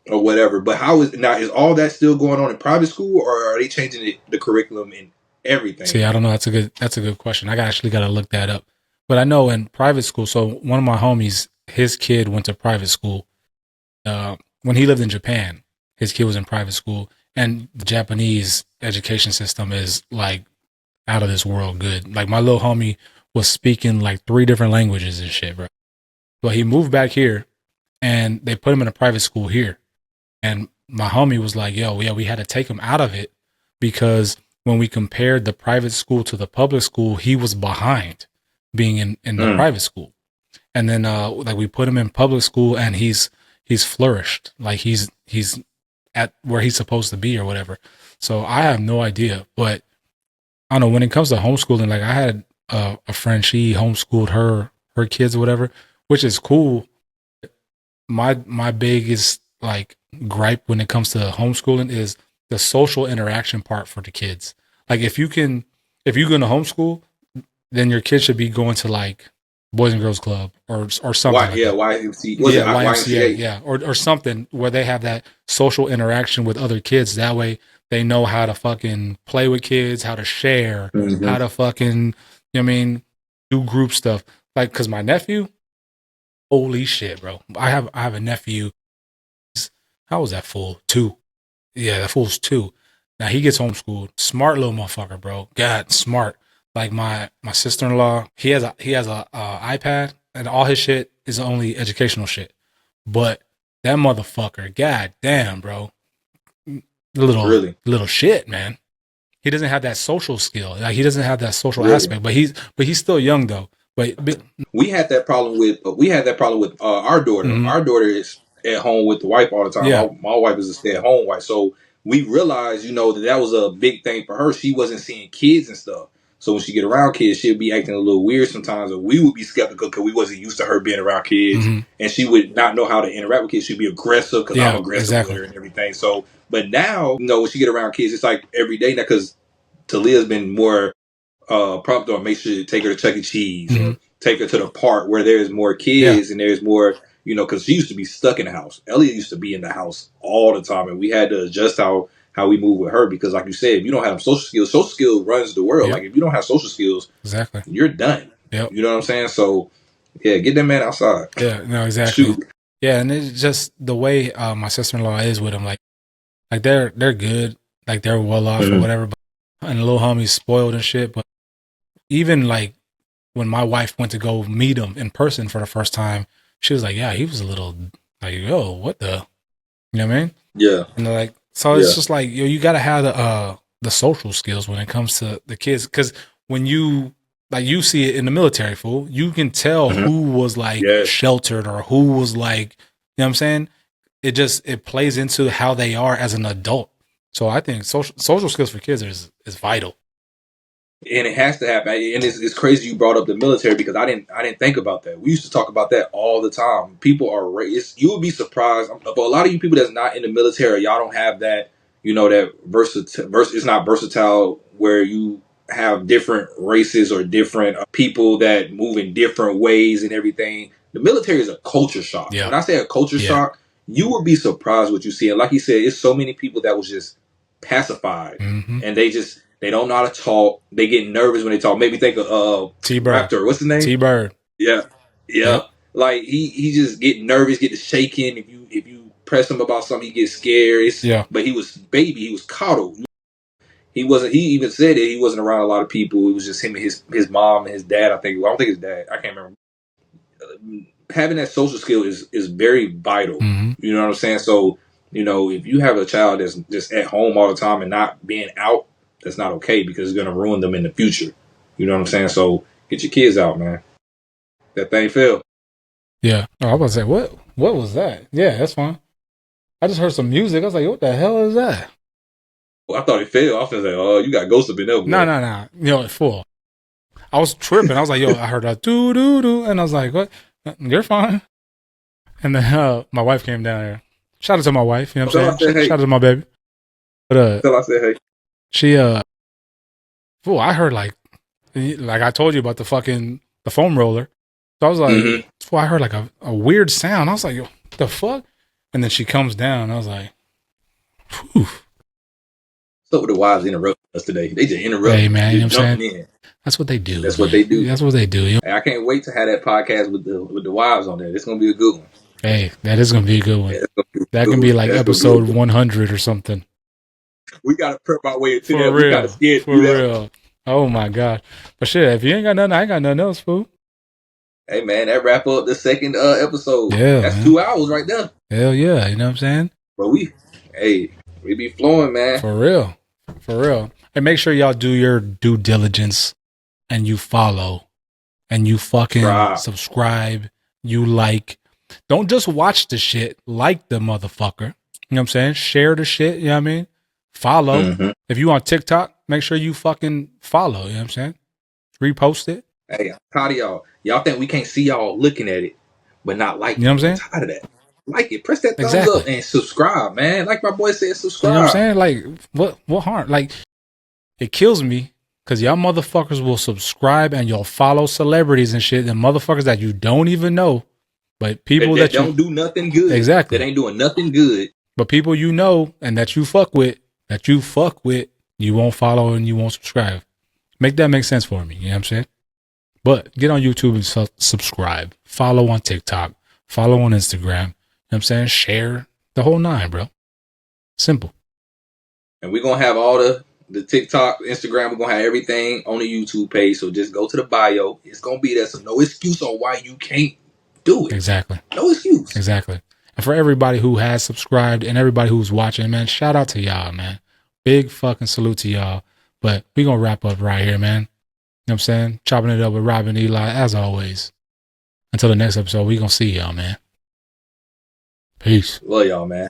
or whatever. But is all that still going on in private school, or are they changing the curriculum and everything? See, I don't know. That's a good question. I actually got to look that up. But I know in private school. So one of my homies, his kid went to private school. When he lived in Japan, his kid was in private school, and the Japanese education system is like out of this world good. Like my little homie was speaking like 3 different languages and shit, bro. But he moved back here, and they put him in a private school here. And my homie was like, yo, yeah, we had to take him out of it because when we compared the private school to the public school, he was behind being in the private school. And then like we put him in public school and he's flourished. Like he's at where he's supposed to be or whatever. So I have no idea. But I don't know, when it comes to homeschooling, like I had a friend, she homeschooled her kids or whatever, which is cool. My biggest like gripe when it comes to homeschooling is the social interaction part for the kids. Like if you're going to homeschool, then your kid should be going to like Boys and Girls Club or something like that. YMCA. Yeah, or something where they have that social interaction with other kids. That way they know how to fucking play with kids, how to share, how to fucking, do group stuff. Like, cause my nephew, holy shit, bro. I have a nephew. How was that fool? 2. Yeah, that fool's 2. Now he gets homeschooled. Smart little motherfucker, bro. God, smart. Like my sister-in-law, he has a iPad, and all his shit is only educational shit. But that motherfucker, god damn, bro, little shit, man. He doesn't have that social skill. Like he doesn't have that social aspect. But he's still young though. But we had that problem with our daughter. Our daughter is at home with the wife all the time. Yeah. My wife is a stay-at-home wife, so we realized, that was a big thing for her. She wasn't seeing kids and stuff. So when she get around kids, she'll be acting a little weird sometimes, or we would be skeptical because we wasn't used to her being around kids, and she would not know how to interact with kids. She'd be aggressive because I'm aggressive with her and everything. So, but now, when she get around kids, it's like every day now because Talia's been more prompt on make sure you take her to Chuck E. Cheese or take her to the park where there's more kids and there's more, because she used to be stuck in the house. Elliot used to be in the house all the time, and we had to adjust how we move with her because, like you said, if you don't have social skills runs the world. Like if you don't have social skills, exactly, you're done. Yep. You know what I'm saying? So yeah, get that man outside. Yeah, no, exactly. Shoot. Yeah, and it's just the way my sister-in-law is with him. Like they're good, like they're well off or whatever. But, and the little homie's spoiled and shit, but even like when my wife went to go meet him in person for the first time, she was like, yeah, he was a little like, yo, what the, you know what I mean? Yeah. And like, so it's just like, yo, you got to have the social skills when it comes to the kids. Cause when you see it in the military, fool, you can tell who was like sheltered or who was like, know what I'm saying? It plays into how they are as an adult. So I think social skills for kids is vital. And it has to happen. And it's crazy you brought up the military because I didn't think about that. We used to talk about that all the time. People are you would be surprised, but a lot of you people that's not in the military, y'all don't have that. That versatile. It's not versatile where you have different races or different people that move in different ways and everything. The military is a culture shock. Yeah. When I say a culture shock, you would be surprised what you see. And like you said, it's so many people that was just pacified, and they don't know how to talk. They get nervous when they talk. Maybe think of T-Bird. Raptor. What's his name? T-Bird. Yeah. Yep. Like he just get nervous, get to shaking. If you press him about something, he gets scared. But he was baby. He was coddled. He wasn't. He even said that he wasn't around a lot of people. It was just him and his mom and his dad. I don't think his dad. I can't remember. Having that social skill is very vital. You know what I'm saying? So if you have a child that's just at home all the time and not being out, that's not okay because it's gonna ruin them in the future. You know what I'm saying? So get your kids out, man. That thing fell. Yeah. Oh, I was about to say, what was that? Yeah, that's fine. I just heard some music. I was like, what the hell is that? Well, I thought it fell. I was like, oh, you got ghosts up in there. No. It full. I was tripping. I was like, yo, I heard a doo doo doo, and I was like, what? You're fine. And then my wife came down here. Shout out to my wife. You know what I'm saying? Shout out to my baby. But until I said, hey, she fool, I heard like I told you about the foam roller. So I was like, fool, I heard like a weird sound. I was like, yo, what the fuck? And then she comes down. I was like, whew. So the wives interrupting us today. They just interrupt. Hey man, you know what I'm saying? In. That's what they do. That's what they do. That's what they do. Hey, I can't wait to have that podcast with the wives on there. It's gonna be a good one. Hey, that is gonna be a good one. Yeah, that can be like episode 100 or something. We gotta prep our way into that. Real. We gotta skid for real. That. Oh my god! But shit, if you ain't got nothing, I ain't got nothing else, fool. Hey man, that wrap up the second episode. Yeah, that's man. 2 hours right there. Hell yeah, you know what I'm saying? But we be flowing, man. For real. And make sure y'all do your due diligence and you follow and you fucking subscribe. You like. Don't just watch the shit. Like the motherfucker. You know what I'm saying? Share the shit. You know what I mean? Follow. If you on TikTok, make sure you fucking follow. You know what I'm saying? Repost it. Hey, I'm tired of y'all. Y'all think we can't see y'all looking at it, but not like it. You know what I'm saying? I'm tired of that. Like it. Press that thumbs up and subscribe, man. Like my boy said, subscribe. You know what I'm saying? Like, what harm? Like, it kills me because y'all motherfuckers will subscribe and you'll follow celebrities and shit and motherfuckers that you don't even know. But people that don't do nothing good. Exactly. That ain't doing nothing good. But people you know and that you fuck with, you won't follow and you won't subscribe. Make that make sense for me. You know what I'm saying? But get on YouTube and subscribe. Follow on TikTok. Follow on Instagram. You know what I'm saying? Share the whole nine, bro. Simple. And we're going to have all the TikTok, Instagram. We're going to have everything on the YouTube page. So just go to the bio. It's going to be there. So no excuse on why you can't do it. Exactly. No excuse. Exactly. And for everybody who has subscribed and everybody who's watching, man, shout out to y'all, man. Big fucking salute to y'all. But we're going to wrap up right here, man. You know what I'm saying? Chopping it up with Rob and Eli, as always. Until the next episode, we're going to see y'all, man. Peace. Love y'all, man.